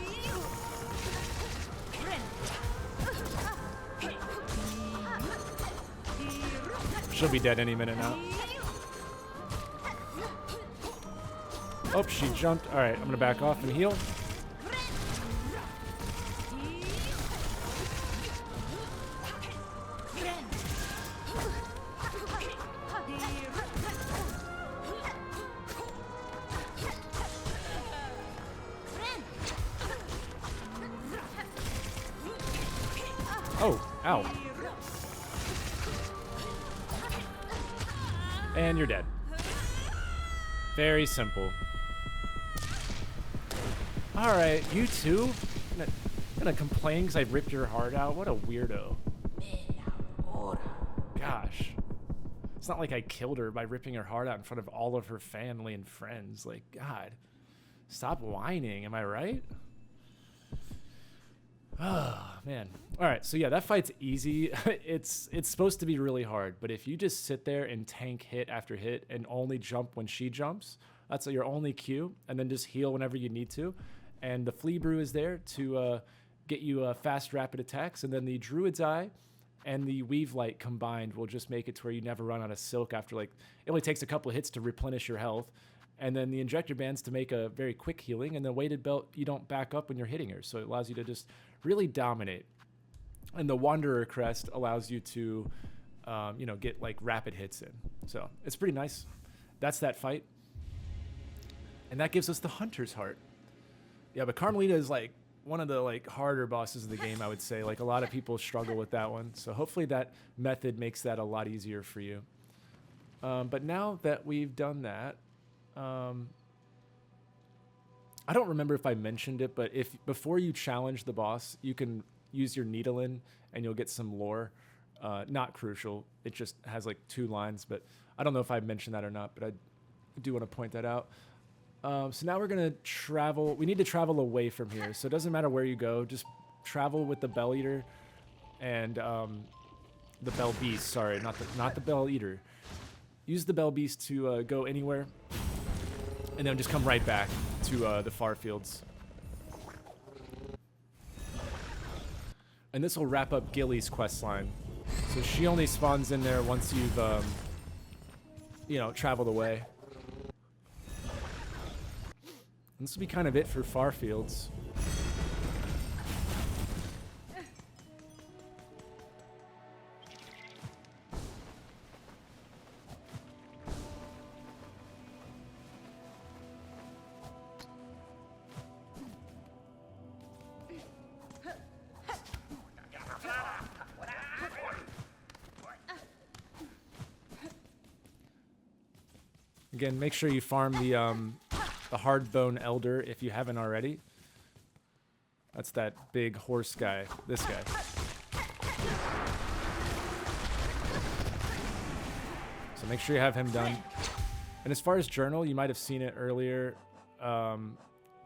She'll be dead any minute now. Oh, she jumped. All right, I'm going to back off and heal. Oh, ow. And you're dead. Very simple. Alright, you two? Gonna complain because I ripped your heart out? What a weirdo. Gosh. It's not like I killed her by ripping her heart out in front of all of her family and friends. Like, God. Stop whining, am I right? Oh, man. Alright, so yeah, that fight's easy. It's supposed to be really hard, but if you just sit there and tank hit after hit and only jump when she jumps, that's your only cue, and then just heal whenever you need to. And the Flea Brew is there to get you fast, rapid attacks, and then the Druid's Eye and the Weave Light combined will just make it to where you never run out of silk after, like, it only takes a couple of hits to replenish your health. And then the Injector Bands to make a very quick healing, and the Weighted Belt, you don't back up when you're hitting her, so it allows you to just really dominate. And the Wanderer Crest allows you to, you know, get like rapid hits in. So it's pretty nice. That's that fight. And that gives us the Hunter's Heart. Yeah, but Carmelita is like one of the like harder bosses of the game, I would say. Like a lot of people struggle with that one. So hopefully that method makes that a lot easier for you. But now that we've done that, I don't remember if I mentioned it, but if before you challenge the boss, you can use your Needlein and you'll get some lore. Not crucial. It just has like 2 lines, but I don't know if I mentioned that or not, but I do want to point that out. So now we're going to travel. We need to travel away from here. So it doesn't matter where you go. Just travel with the Bell Eater and the Bell Beast. Sorry, not the Bell Eater. Use the Bell Beast to go anywhere. And then just come right back to the far fields. And this will wrap up Gilly's quest line. So she only spawns in there once you've, you know, traveled away. And this will be kind of it for far fields. Again, make sure you farm the the Hardbone Elder if you haven't already. That's that big horse guy. This guy. So make sure you have him done. And as far as journal, you might have seen it earlier. I'm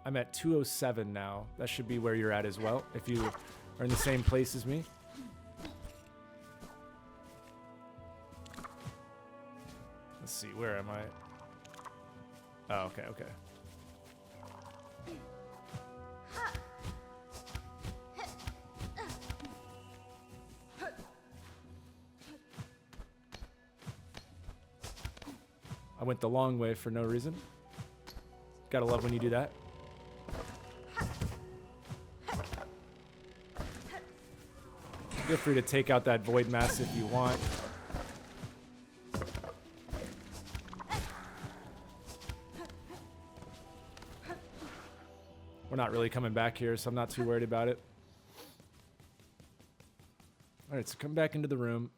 at 207 now. That should be where you're at as well, if you are in the same place as me. Let's see, where am I? Oh, okay, okay. I went the long way for no reason. Gotta love when you do that. Feel free to take out that void mass if you want. We're not really coming back here, so I'm not too worried about it. Alright, so come back into the room.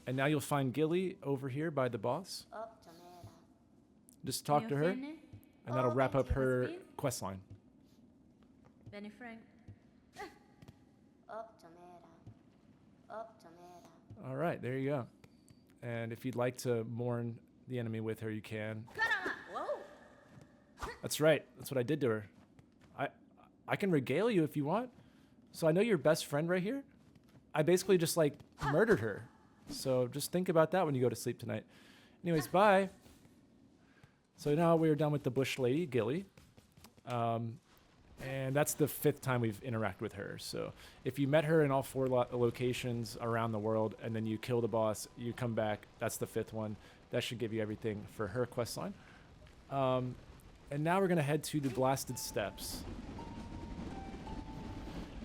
And now you'll find Gilly over here by the boss. Just talk to her, and that'll wrap up her quest line. Alright, there you go. And if you'd like to mourn the enemy with her, you can. That's right. That's what I did to her. I can regale you if you want. So I know your best friend right here. I basically just like murdered her. So just think about that when you go to sleep tonight. Anyways, bye. So now we're done with the bush lady, Gilly. And that's the 5th time we've interacted with her. So if you met her in all 4 locations around the world and then you kill the boss, you come back, that's the 5th one. That should give you everything for her quest line. And now we're going to head to the Blasted Steps.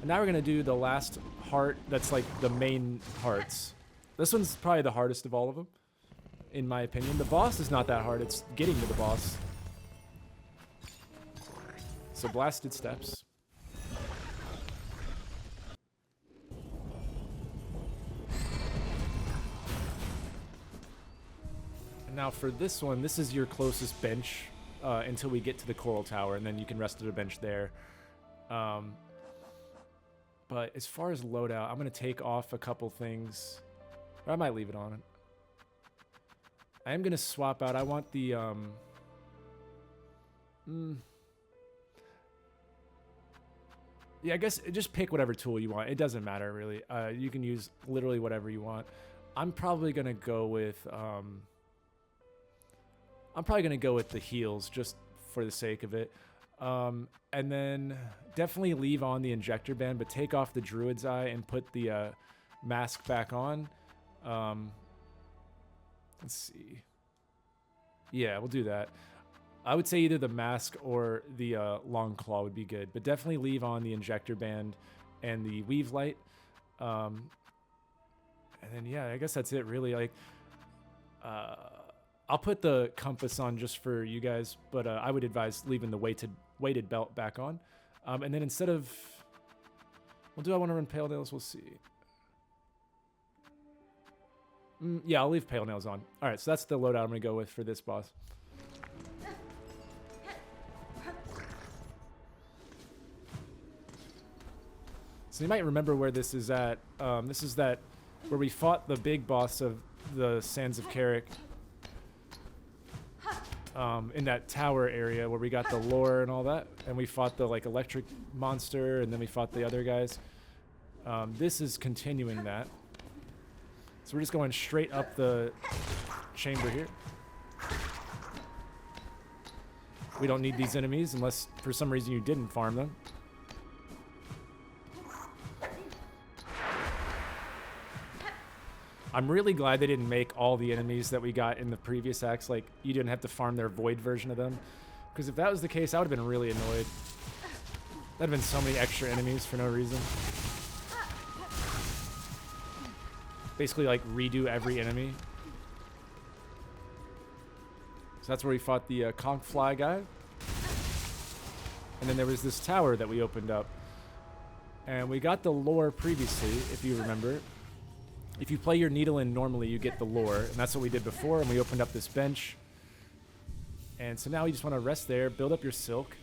And now we're going to do the last heart that's like the main hearts. This one's probably the hardest of all of them, in my opinion. The boss is not that hard, it's getting to the boss. So Blasted Steps. And now for this one, this is your closest bench until we get to the Coral Tower, and then you can rest at a bench there. But as far as loadout, I'm going to take off a couple things. Or I might leave it on. I am going to swap out. I want the... Yeah, I guess just pick whatever tool you want. It doesn't matter, really. You can use literally whatever you want. I'm probably going to go with... I'm probably going to go with the heals just for the sake of it. And then definitely leave on the injector band, but take off the Druid's Eye and put the mask back on. Let's see. Yeah, we'll do that. I would say either the mask or the long claw would be good, but definitely leave on the injector band and the weave light. And then, yeah, I guess that's it really. Like, I'll put the compass on just for you guys, but I would advise leaving the weighted belt back on. And then instead of... Well, do I want to run Pale Nails? We'll see. Yeah, I'll leave Pale Nails on. All right, so that's the loadout I'm going to go with for this boss. So you might remember where this is at. This is that where we fought the big boss of the Sands of Carrick. In that tower area where we got the lore and all that, and we fought the like electric monster, and then we fought the other guys. This is continuing that. So we're just going straight up the chamber here. We don't need these enemies unless for some reason you didn't farm them. I'm really glad they didn't make all the enemies that we got in the previous acts, like, you didn't have to farm their void version of them. Because if that was the case, I would have been really annoyed. That'd have been so many extra enemies for no reason. Basically, like, redo every enemy. So that's where we fought the conch fly guy. And then there was this tower that we opened up. And we got the lore previously, if you remember. If you play your needle in normally, you get the lore, and that's what we did before, and we opened up this bench. And so now you just want to rest there, build up your silk.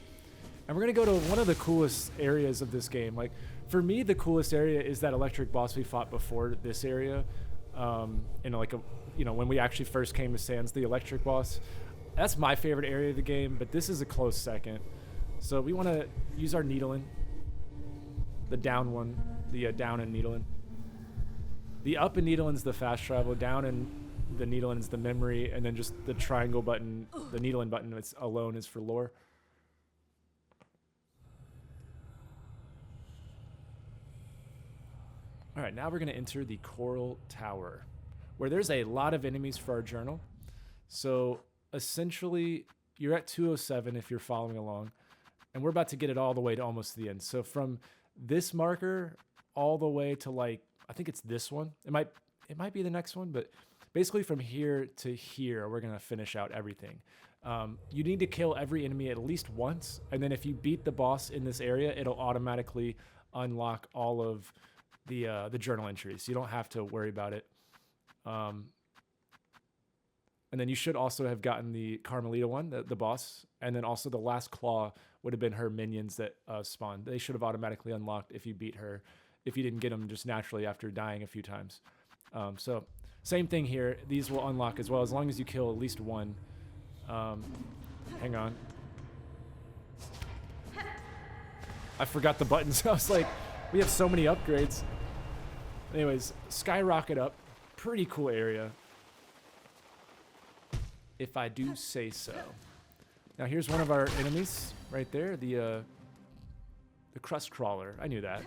And we're going to go to one of the coolest areas of this game. Like, for me, the coolest area is that electric boss we fought before this area. Like when we actually first came to Sands, the electric boss. That's my favorite area of the game, but this is a close second. So we want to use our needling. The down one, the down and needling. The up and needling is the fast travel, down and the needling is the memory, and then just the triangle button, the needling button alone is for lore. All right, now we're going to enter the Coral Tower, where there's a lot of enemies for our journal. So essentially, you're at 207 if you're following along, and we're about to get it all the way to almost the end. So from this marker all the way to, like, I think it's this one. It might be the next one, but basically from here to here, we're going to finish out everything. You need to kill every enemy at least once, and then if you beat the boss in this area, it'll automatically unlock all of the journal entries. You don't have to worry about it. And then you should also have gotten the Carmelita one, the boss, and then also the last claw would have been her minions that spawned. They should have automatically unlocked if you beat her, if you didn't get them just naturally after dying a few times. So same thing here. These will unlock as well as long as you kill at least one. Hang on. I forgot the buttons. I was like, we have so many upgrades. Anyways, skyrocket up. Pretty cool area, if I do say so. Now here's one of our enemies right there, the crust crawler. I knew that.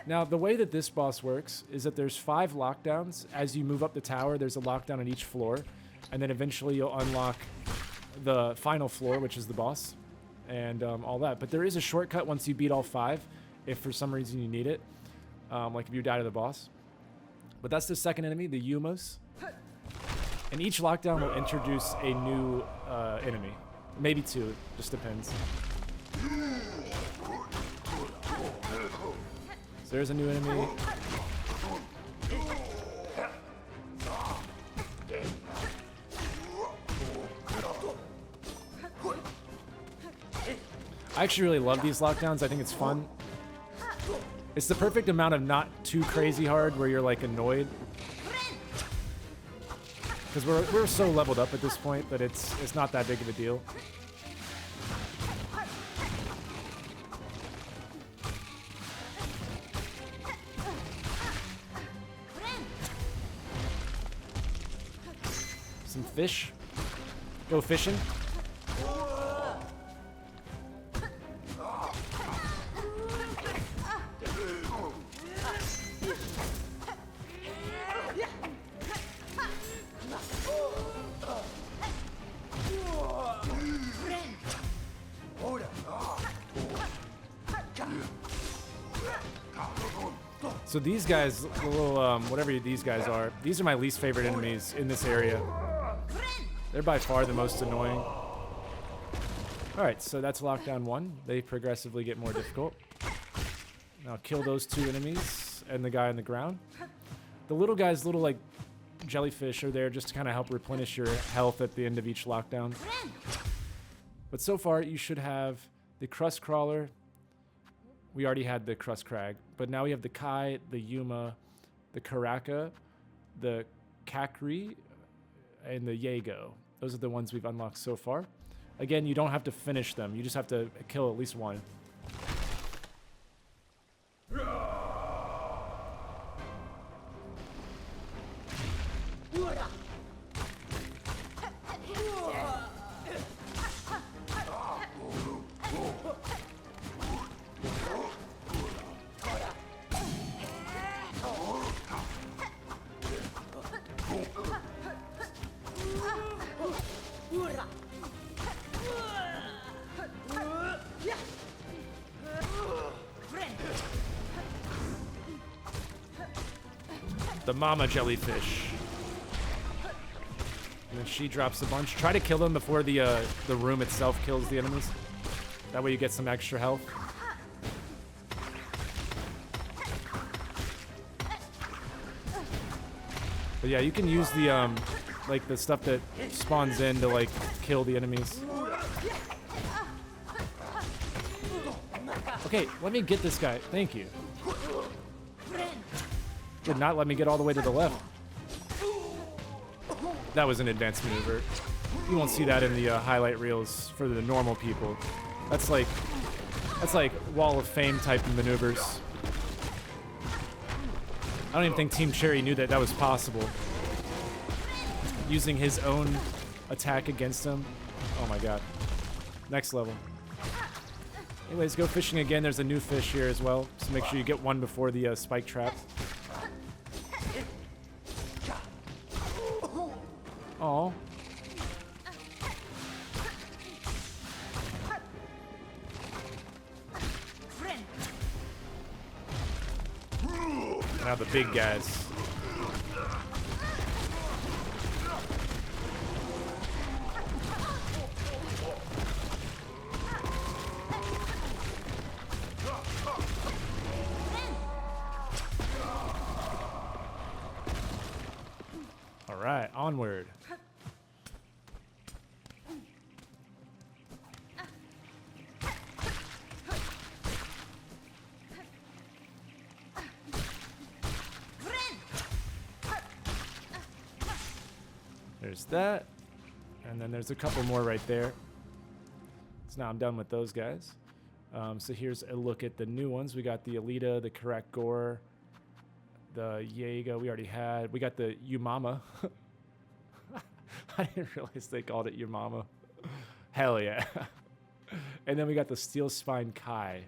Now the way that this boss works is that there's 5 lockdowns. As you move up the tower, there's a lockdown on each floor, and then eventually you'll unlock the final floor, which is the boss, and all that. But there is a shortcut once you beat all 5, if for some reason you need it, like if you die to the boss. But that's the second enemy, the Yumos. And each lockdown will introduce a new enemy. Maybe 2, just depends. So there's a new enemy. I actually really love these lockdowns. I think it's fun. It's the perfect amount of not too crazy hard where you're like annoyed. Because we're so leveled up at this point that it's not that big of a deal. Some fish. Go fishing. So these guys, the little, whatever these guys are, these are my least favorite enemies in this area. They're by far the most annoying. Alright, so that's lockdown 1. They progressively get more difficult. Now kill those 2 enemies and the guy on the ground. The little guys, little like jellyfish are there just to kind of help replenish your health at the end of each lockdown. But so far you should have the crust crawler. We already had the crust crag, but now we have the Kai, the Yuma, the Karaka, the Kakri, and the Yago. Those are the ones we've unlocked so far. Again, you don't have to finish them. You just have to kill at least one. The mama jellyfish. And then she drops a bunch. Try to kill them before the room itself kills the enemies. That way you get some extra health. But yeah, you can use the like the stuff that spawns in to like kill the enemies. Okay, let me get this guy. Thank you. Did not let me get all the way to the left. That was an advanced maneuver. You won't see that in the highlight reels for the normal people. That's like Wall of Fame type of maneuvers. I don't even think Team Cherry knew that that was possible. Using his own attack against him. Oh my god. Next level. Anyways, go fishing again. There's a new fish here as well. So make sure you get one before the spike trap. Oh. Now the big guys. All right, onward. There's that, and then there's a couple more right there. So now I'm done with those guys. So here's a look at the new ones. We got the Alita, the Karakgor, the Jaeger we already had. We got the Umama. I didn't realize they called it Umama. Hell yeah. And then we got the Steel Spine Kai.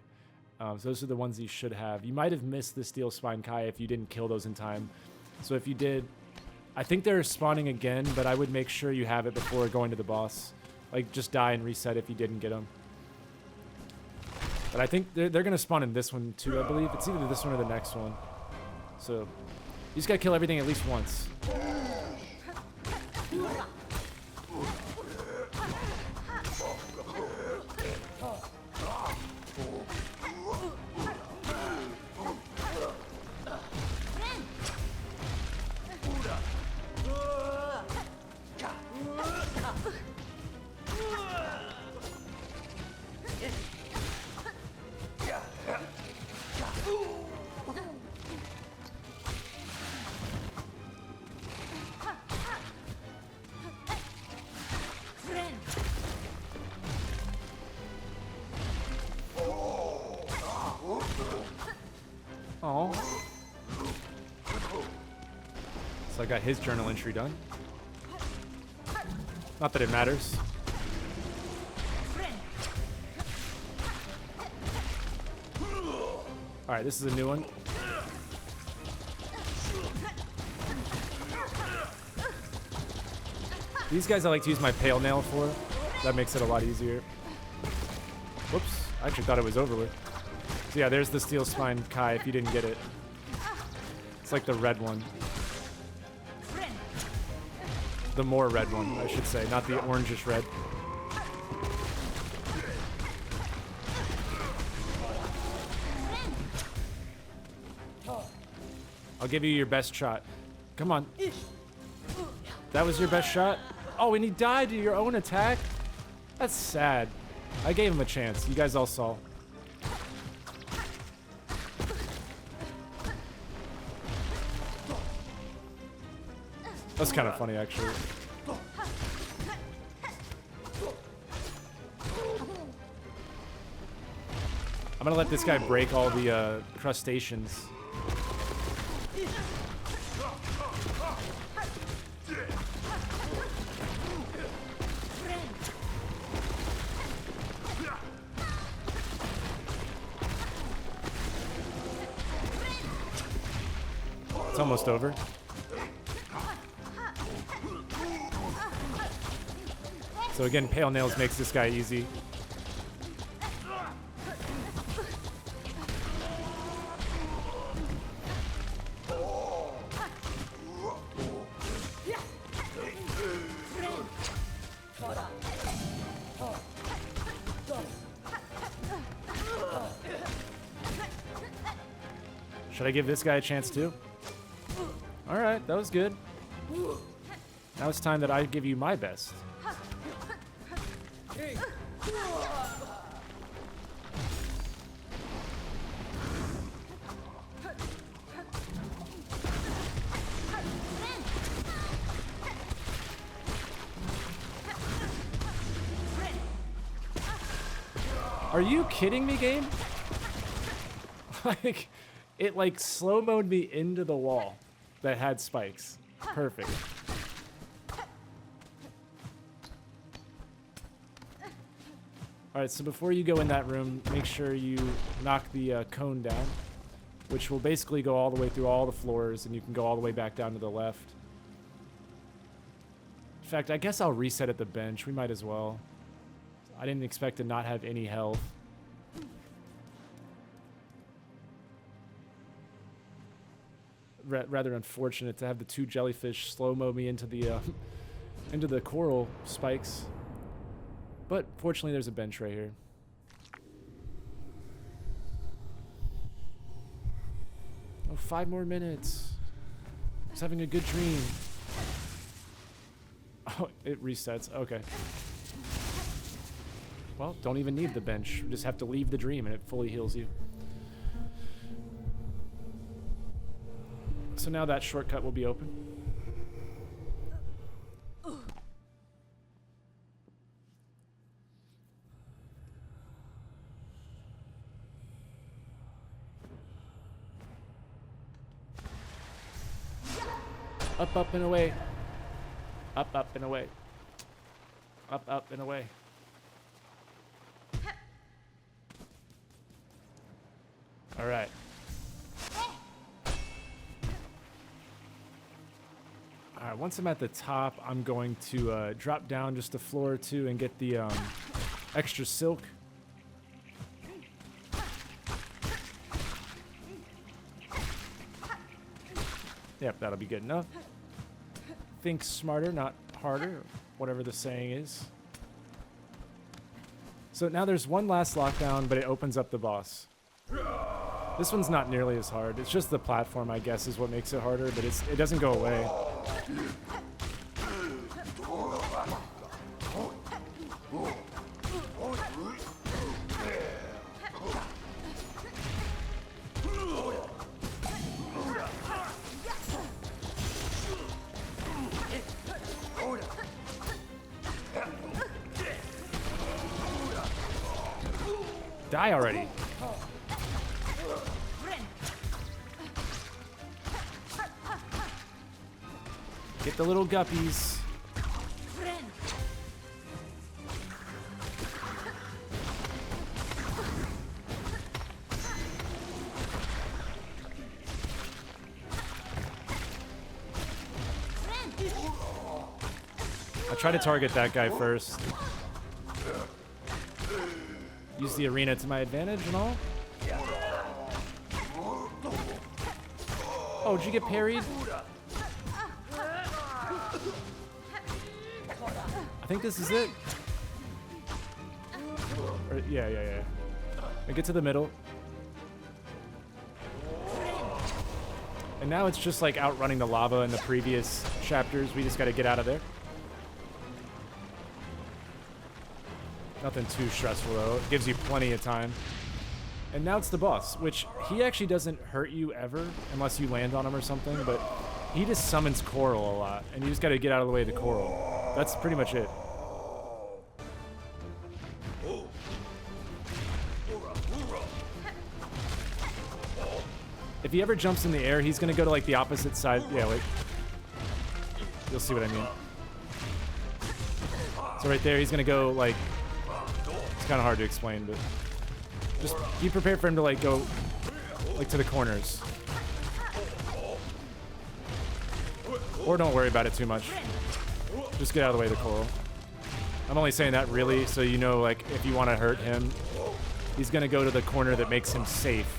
So those are the ones you should have. You might have missed the Steel Spine Kai if you didn't kill those in time. So if you did, I think they're spawning again, but I would make sure you have it before going to the boss. Like, just die and reset if you didn't get them. But I think they're going to spawn in this one too, I believe. It's either this one or the next one. So, you just got to kill everything at least once. Oh. So I got his journal entry done. Not that it matters. Alright, this is a new one. These guys I like to use my pale nail for. That makes it a lot easier. Whoops, I actually thought it was over with. So yeah, there's the Steel Spine Kai if you didn't get it. It's like the red one. The more red one, I should say, not the orangish red. I'll give you your best shot. Come on. That was your best shot? Oh, and he died to your own attack? That's sad. I gave him a chance. You guys all saw. That's kind of funny, actually. I'm gonna let this guy break all the crustaceans. It's almost over. So again, Pale Nails makes this guy easy. Should I give this guy a chance too? Alright, that was good. Now it's time that I give you my best. Are you kidding me, game? Like, it like slow-moed me into the wall that had spikes. Perfect. Alright, so before you go in that room, make sure you knock the cone down, which will basically go all the way through all the floors, and you can go all the way back down to the left. In fact, I guess I'll reset at the bench. We might as well. I didn't expect to not have any health. Rather unfortunate to have the two jellyfish slow-mo me into the coral spikes. But fortunately, there's a bench right here. Oh, 5 more minutes. I was having a good dream. Oh, it resets. Okay. Well, don't even need the bench. You just have to leave the dream and it fully heals you. So now that shortcut will be open. Up, up, and away. Up, up, and away. Up, up, and away. All right. All right, once I'm at the top, I'm going to drop down just a floor or two and get the extra silk. Yep, that'll be good enough. Think smarter, not harder, whatever the saying is. So now there's one last lockdown, but it opens up the boss. This one's not nearly as hard. It's just the platform, I guess, is what makes it harder, but it doesn't go away. Die already. Get the little guppies. I'll try to target that guy first. Use the arena to my advantage and all. Oh, did you get parried? I think this is it. Or, yeah. I get to the middle. And now it's just like outrunning the lava in the previous chapters. We just got to get out of there. Nothing too stressful though. It gives you plenty of time. And now it's the boss, which he actually doesn't hurt you ever unless you land on him or something, but he just summons coral a lot, and you just got to get out of the way of the coral. That's pretty much it. If he ever jumps in the air, he's going to go to like the opposite side. Yeah, wait. You'll see what I mean. So right there, he's going to go like... It's kind of hard to explain, but just be prepared for him to like go like to the corners. Or don't worry about it too much. Just get out of the way of the coral. I'm only saying that really so you know, like, if you want to hurt him, he's going to go to the corner that makes him safe.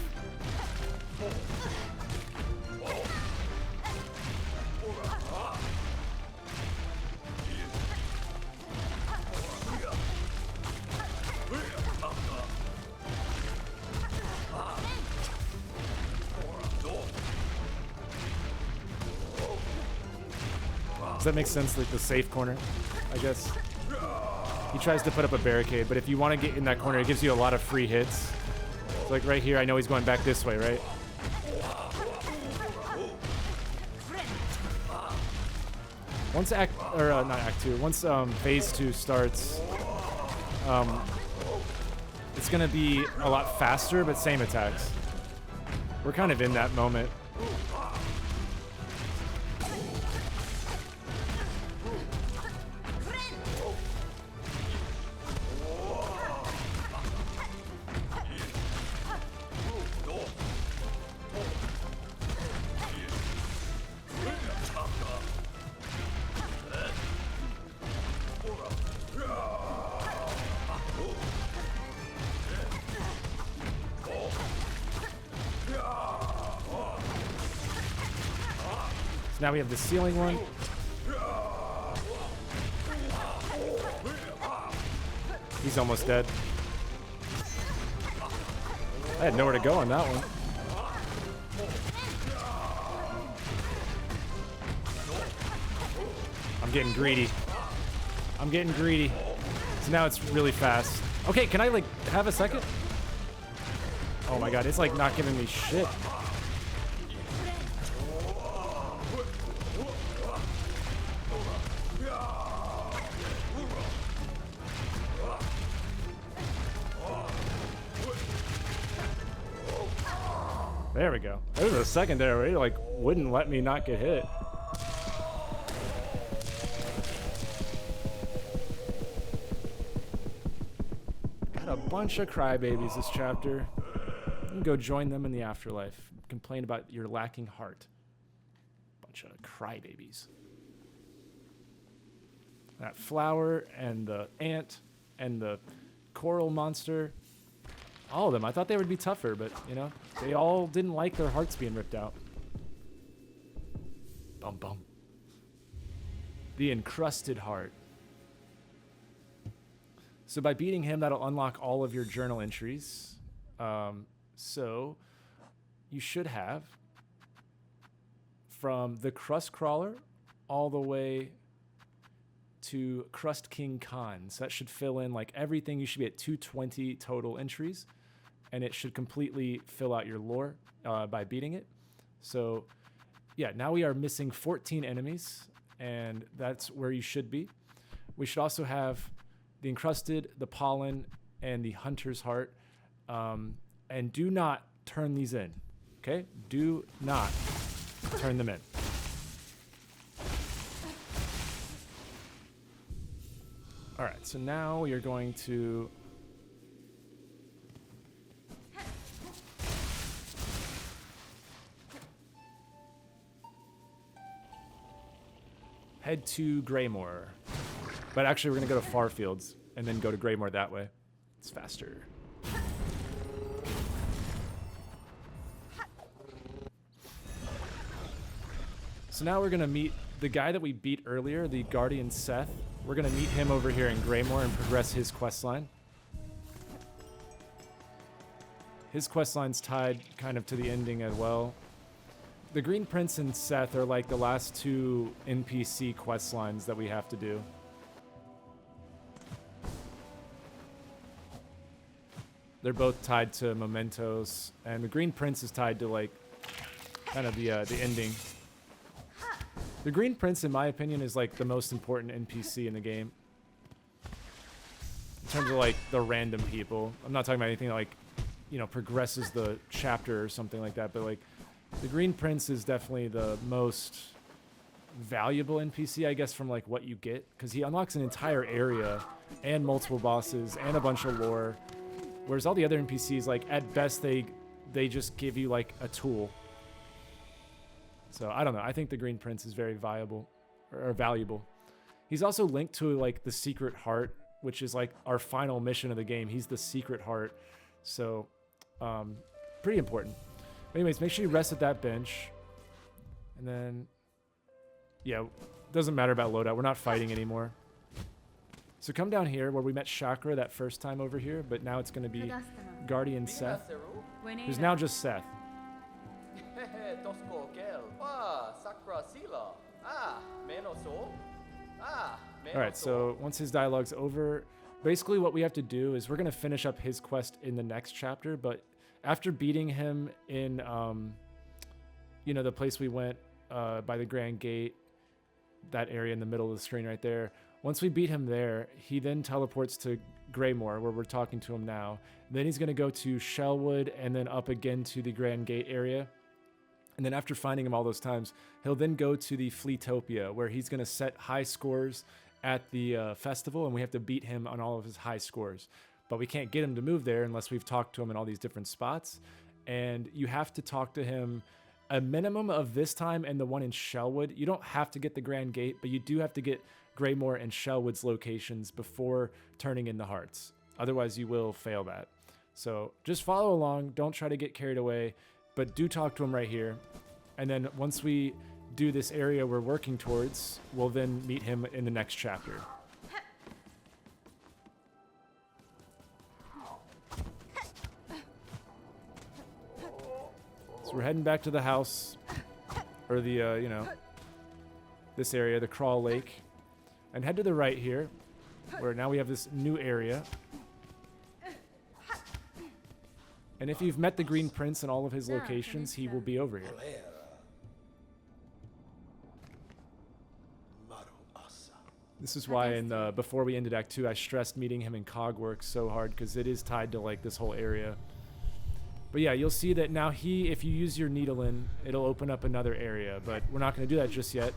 Does that make sense? Like the safe corner, I guess. He tries to put up a barricade, but if you want to get in that corner, it gives you a lot of free hits. So like right here, I know he's going back this way, right? Once not Act 2, once Phase 2 starts, it's gonna be a lot faster, but same attacks. We're kind of in that moment. Now we have the ceiling one. He's almost dead. I had nowhere to go on that one. I'm getting greedy. I'm getting greedy. So now it's really fast. Okay, can I like have a second? Oh my god, it's like not giving me shit. There we go. There was a second there where he like wouldn't let me not get hit. Got a bunch of crybabies this chapter. You can go join them in the afterlife. Complain about your lacking heart. Bunch of crybabies. That flower and the ant and the coral monster. All of them. I thought they would be tougher, but, you know, they all didn't like their hearts being ripped out. Bum bum. The encrusted heart. So by beating him, that'll unlock all of your journal entries. So you should have from the Crust Crawler all the way to Crust King Khan. So that should fill in like everything. You should be at 220 total entries. And it should completely fill out your lore by beating it. So, yeah, now we are missing 14 enemies, and that's where you should be. We should also have the Encrusted, the Pollen, and the Hunter's Heart. And do not turn these in, okay? Do not turn them in. All right, so now we are going to... head to Greymoor. But actually, we're going to go to Farfields and then go to Greymoor that way. It's faster. So now we're going to meet the guy that we beat earlier, the Guardian Seth. We're going to meet him over here in Greymoor and progress his questline. His questline's tied kind of to the ending as well. The Green Prince and Seth are like the last two NPC quest lines that we have to do. They're both tied to mementos, and the Green Prince is tied to like kind of the ending. The Green Prince, in my opinion, is like the most important NPC in the game. In terms of like the random people. I'm not talking about anything that like, you know, progresses the chapter or something like that, but like the Green Prince is definitely the most valuable NPC, I guess, from like what you get, because he unlocks an entire area and multiple bosses and a bunch of lore, whereas all the other NPCs, like at best they just give you like a tool. So I don't know. I think the Green Prince is very valuable. He's also linked to like the Secret Heart, which is like our final mission of the game. He's the Secret Heart, so pretty important. Anyways, make sure you rest at that bench. And then, yeah, doesn't matter about loadout. We're not fighting anymore. So come down here where we met Chakra that first time over here, but now it's going to be Guardian Seth, who's now just Seth. Alright, so once his dialogue's over, basically what we have to do is we're going to finish up his quest in the next chapter, but after beating him in, you know, the place we went by the Grand Gate, that area in the middle of the screen right there, once we beat him there, he then teleports to Greymoor, where we're talking to him now. Then he's going to go to Shellwood and then up again to the Grand Gate area. And then after finding him all those times, he'll then go to the Fleetopia, where he's going to set high scores at the festival, and we have to beat him on all of his high scores. But we can't get him to move there unless we've talked to him in all these different spots. And you have to talk to him a minimum of this time and the one in Shellwood. You don't have to get the Grand Gate, but you do have to get Greymoor and Shellwood's locations before turning in the hearts. Otherwise, you will fail that. So just follow along. Don't try to get carried away. But do talk to him right here. And then once we do this area we're working towards, we'll then meet him in the next chapter. So we're heading back to the house, or the, you know, this area, the Crawl Lake. And head to the right here, where now we have this new area. And if you've met the Green Prince in all of his locations, he will be over here. This is why in the, before we ended Act 2, I stressed meeting him in Cogworks so hard, because it is tied to like this whole area. But yeah, you'll see that now if you use your needle in, it'll open up another area, but we're not going to do that just yet.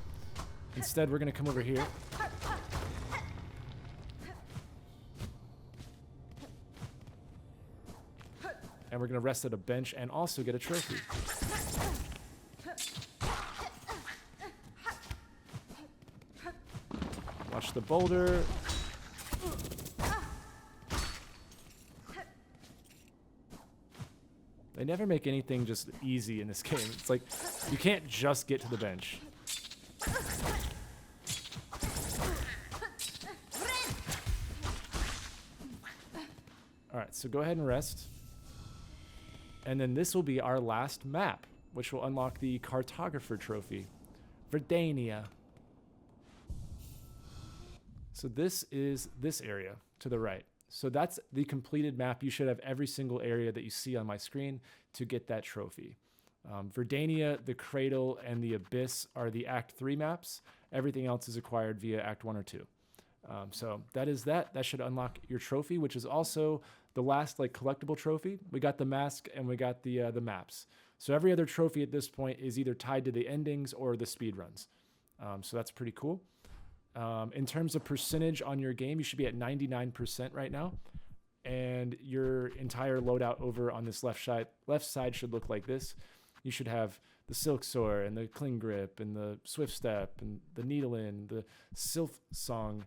Instead, we're going to come over here. And we're going to rest at a bench and also get a trophy. Watch the boulder. They never make anything just easy in this game. It's like, you can't just get to the bench. Alright, so go ahead and rest. And then this will be our last map, which will unlock the Cartographer trophy. Verdania. So this is this area to the right. So that's the completed map. You should have every single area that you see on my screen to get that trophy. Verdania, the Cradle, and the Abyss are the Act 3 maps. Everything else is acquired via Act 1 or 2. So that is that. That should unlock your trophy, which is also the last like collectible trophy. We got the mask and we got the maps. So every other trophy at this point is either tied to the endings or the speed runs. So that's pretty cool. In terms of percentage on your game, you should be at 99% right now. And your entire loadout over on this left side should look like this. You should have the Silksong and the Cling Grip and the Swift Step and the Needle In, the Silksong,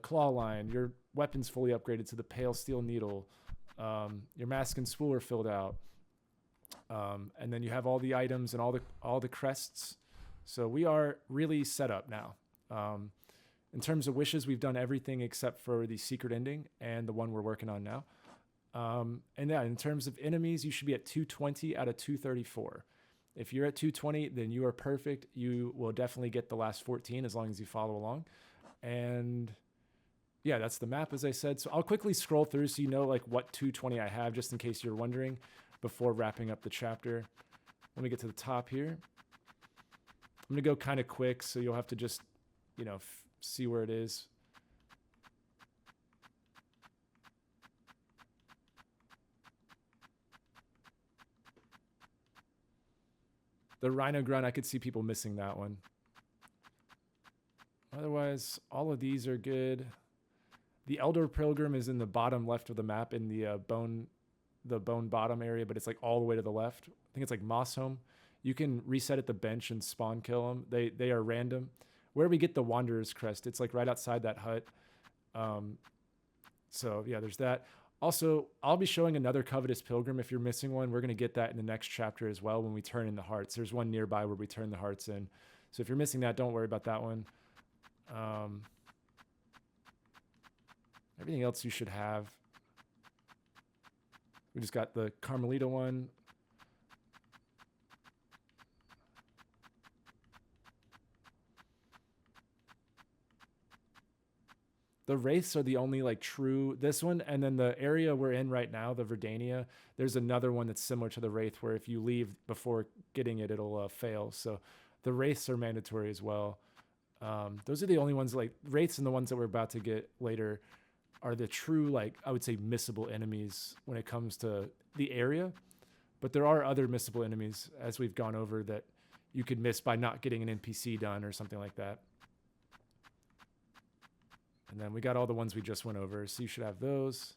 Claw Line. Your weapon's fully upgraded to the Pale Steel Needle. Your mask and spool are filled out. And then you have all the items and all the crests. So we are really set up now. In terms of wishes, we've done everything except for the secret ending and the one we're working on now. And yeah, in terms of enemies, you should be at 220 out of 234. If you're at 220, then you are perfect. You will definitely get the last 14 as long as you follow along. And yeah, that's the map, as I said. So I'll quickly scroll through so you know like what 220 I have, just in case you're wondering, before wrapping up the chapter. Let me get to the top here. I'm going to go kind of quick, so you'll have to just, you know, see where it is. The Rhino Grunt, I could see people missing that one. Otherwise, all of these are good. The Elder Pilgrim is in the bottom left of the map in the bone bottom area, but it's like all the way to the left. I think it's like Moss Home. You can reset at the bench and spawn kill them. They are random. Where we get the Wanderer's Crest, it's like right outside that hut. So yeah, there's that. Also, I'll be showing another Covetous Pilgrim. If you're missing one, we're going to get that in the next chapter as well when we turn in the hearts. There's one nearby where we turn the hearts in. So if you're missing that, don't worry about that one. Everything else you should have. We just got the Carmelita one. The Wraiths are the only like true this one, and then the area we're in right now, the Verdania, there's another one that's similar to the Wraith where if you leave before getting it, it'll fail. So the Wraiths are mandatory as well. Those are the only ones, like Wraiths and the ones that we're about to get later are the true, like I would say, missable enemies when it comes to the area. But there are other missable enemies as we've gone over that you could miss by not getting an NPC done or something like that. And then we got all the ones we just went over, so you should have those.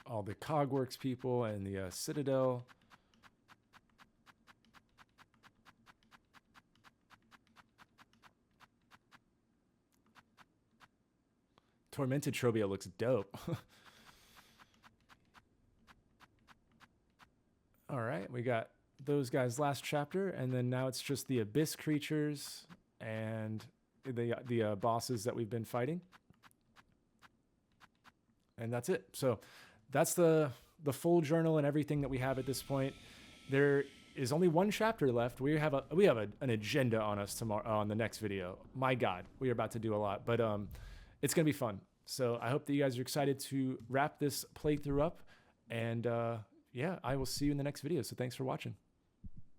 All the Cogworks people and the Citadel. Tormented Trobia looks dope. All right, we got those guys last chapter, and then now it's just the Abyss creatures and the bosses that we've been fighting. And that's it. So that's the full journal and everything that we have at this point. There is only one chapter left. We have an agenda on us tomorrow on the next video. My God, we are about to do a lot, but it's gonna be fun. So I hope that you guys are excited to wrap this playthrough up, and yeah, I will see you in the next video. So thanks for watching.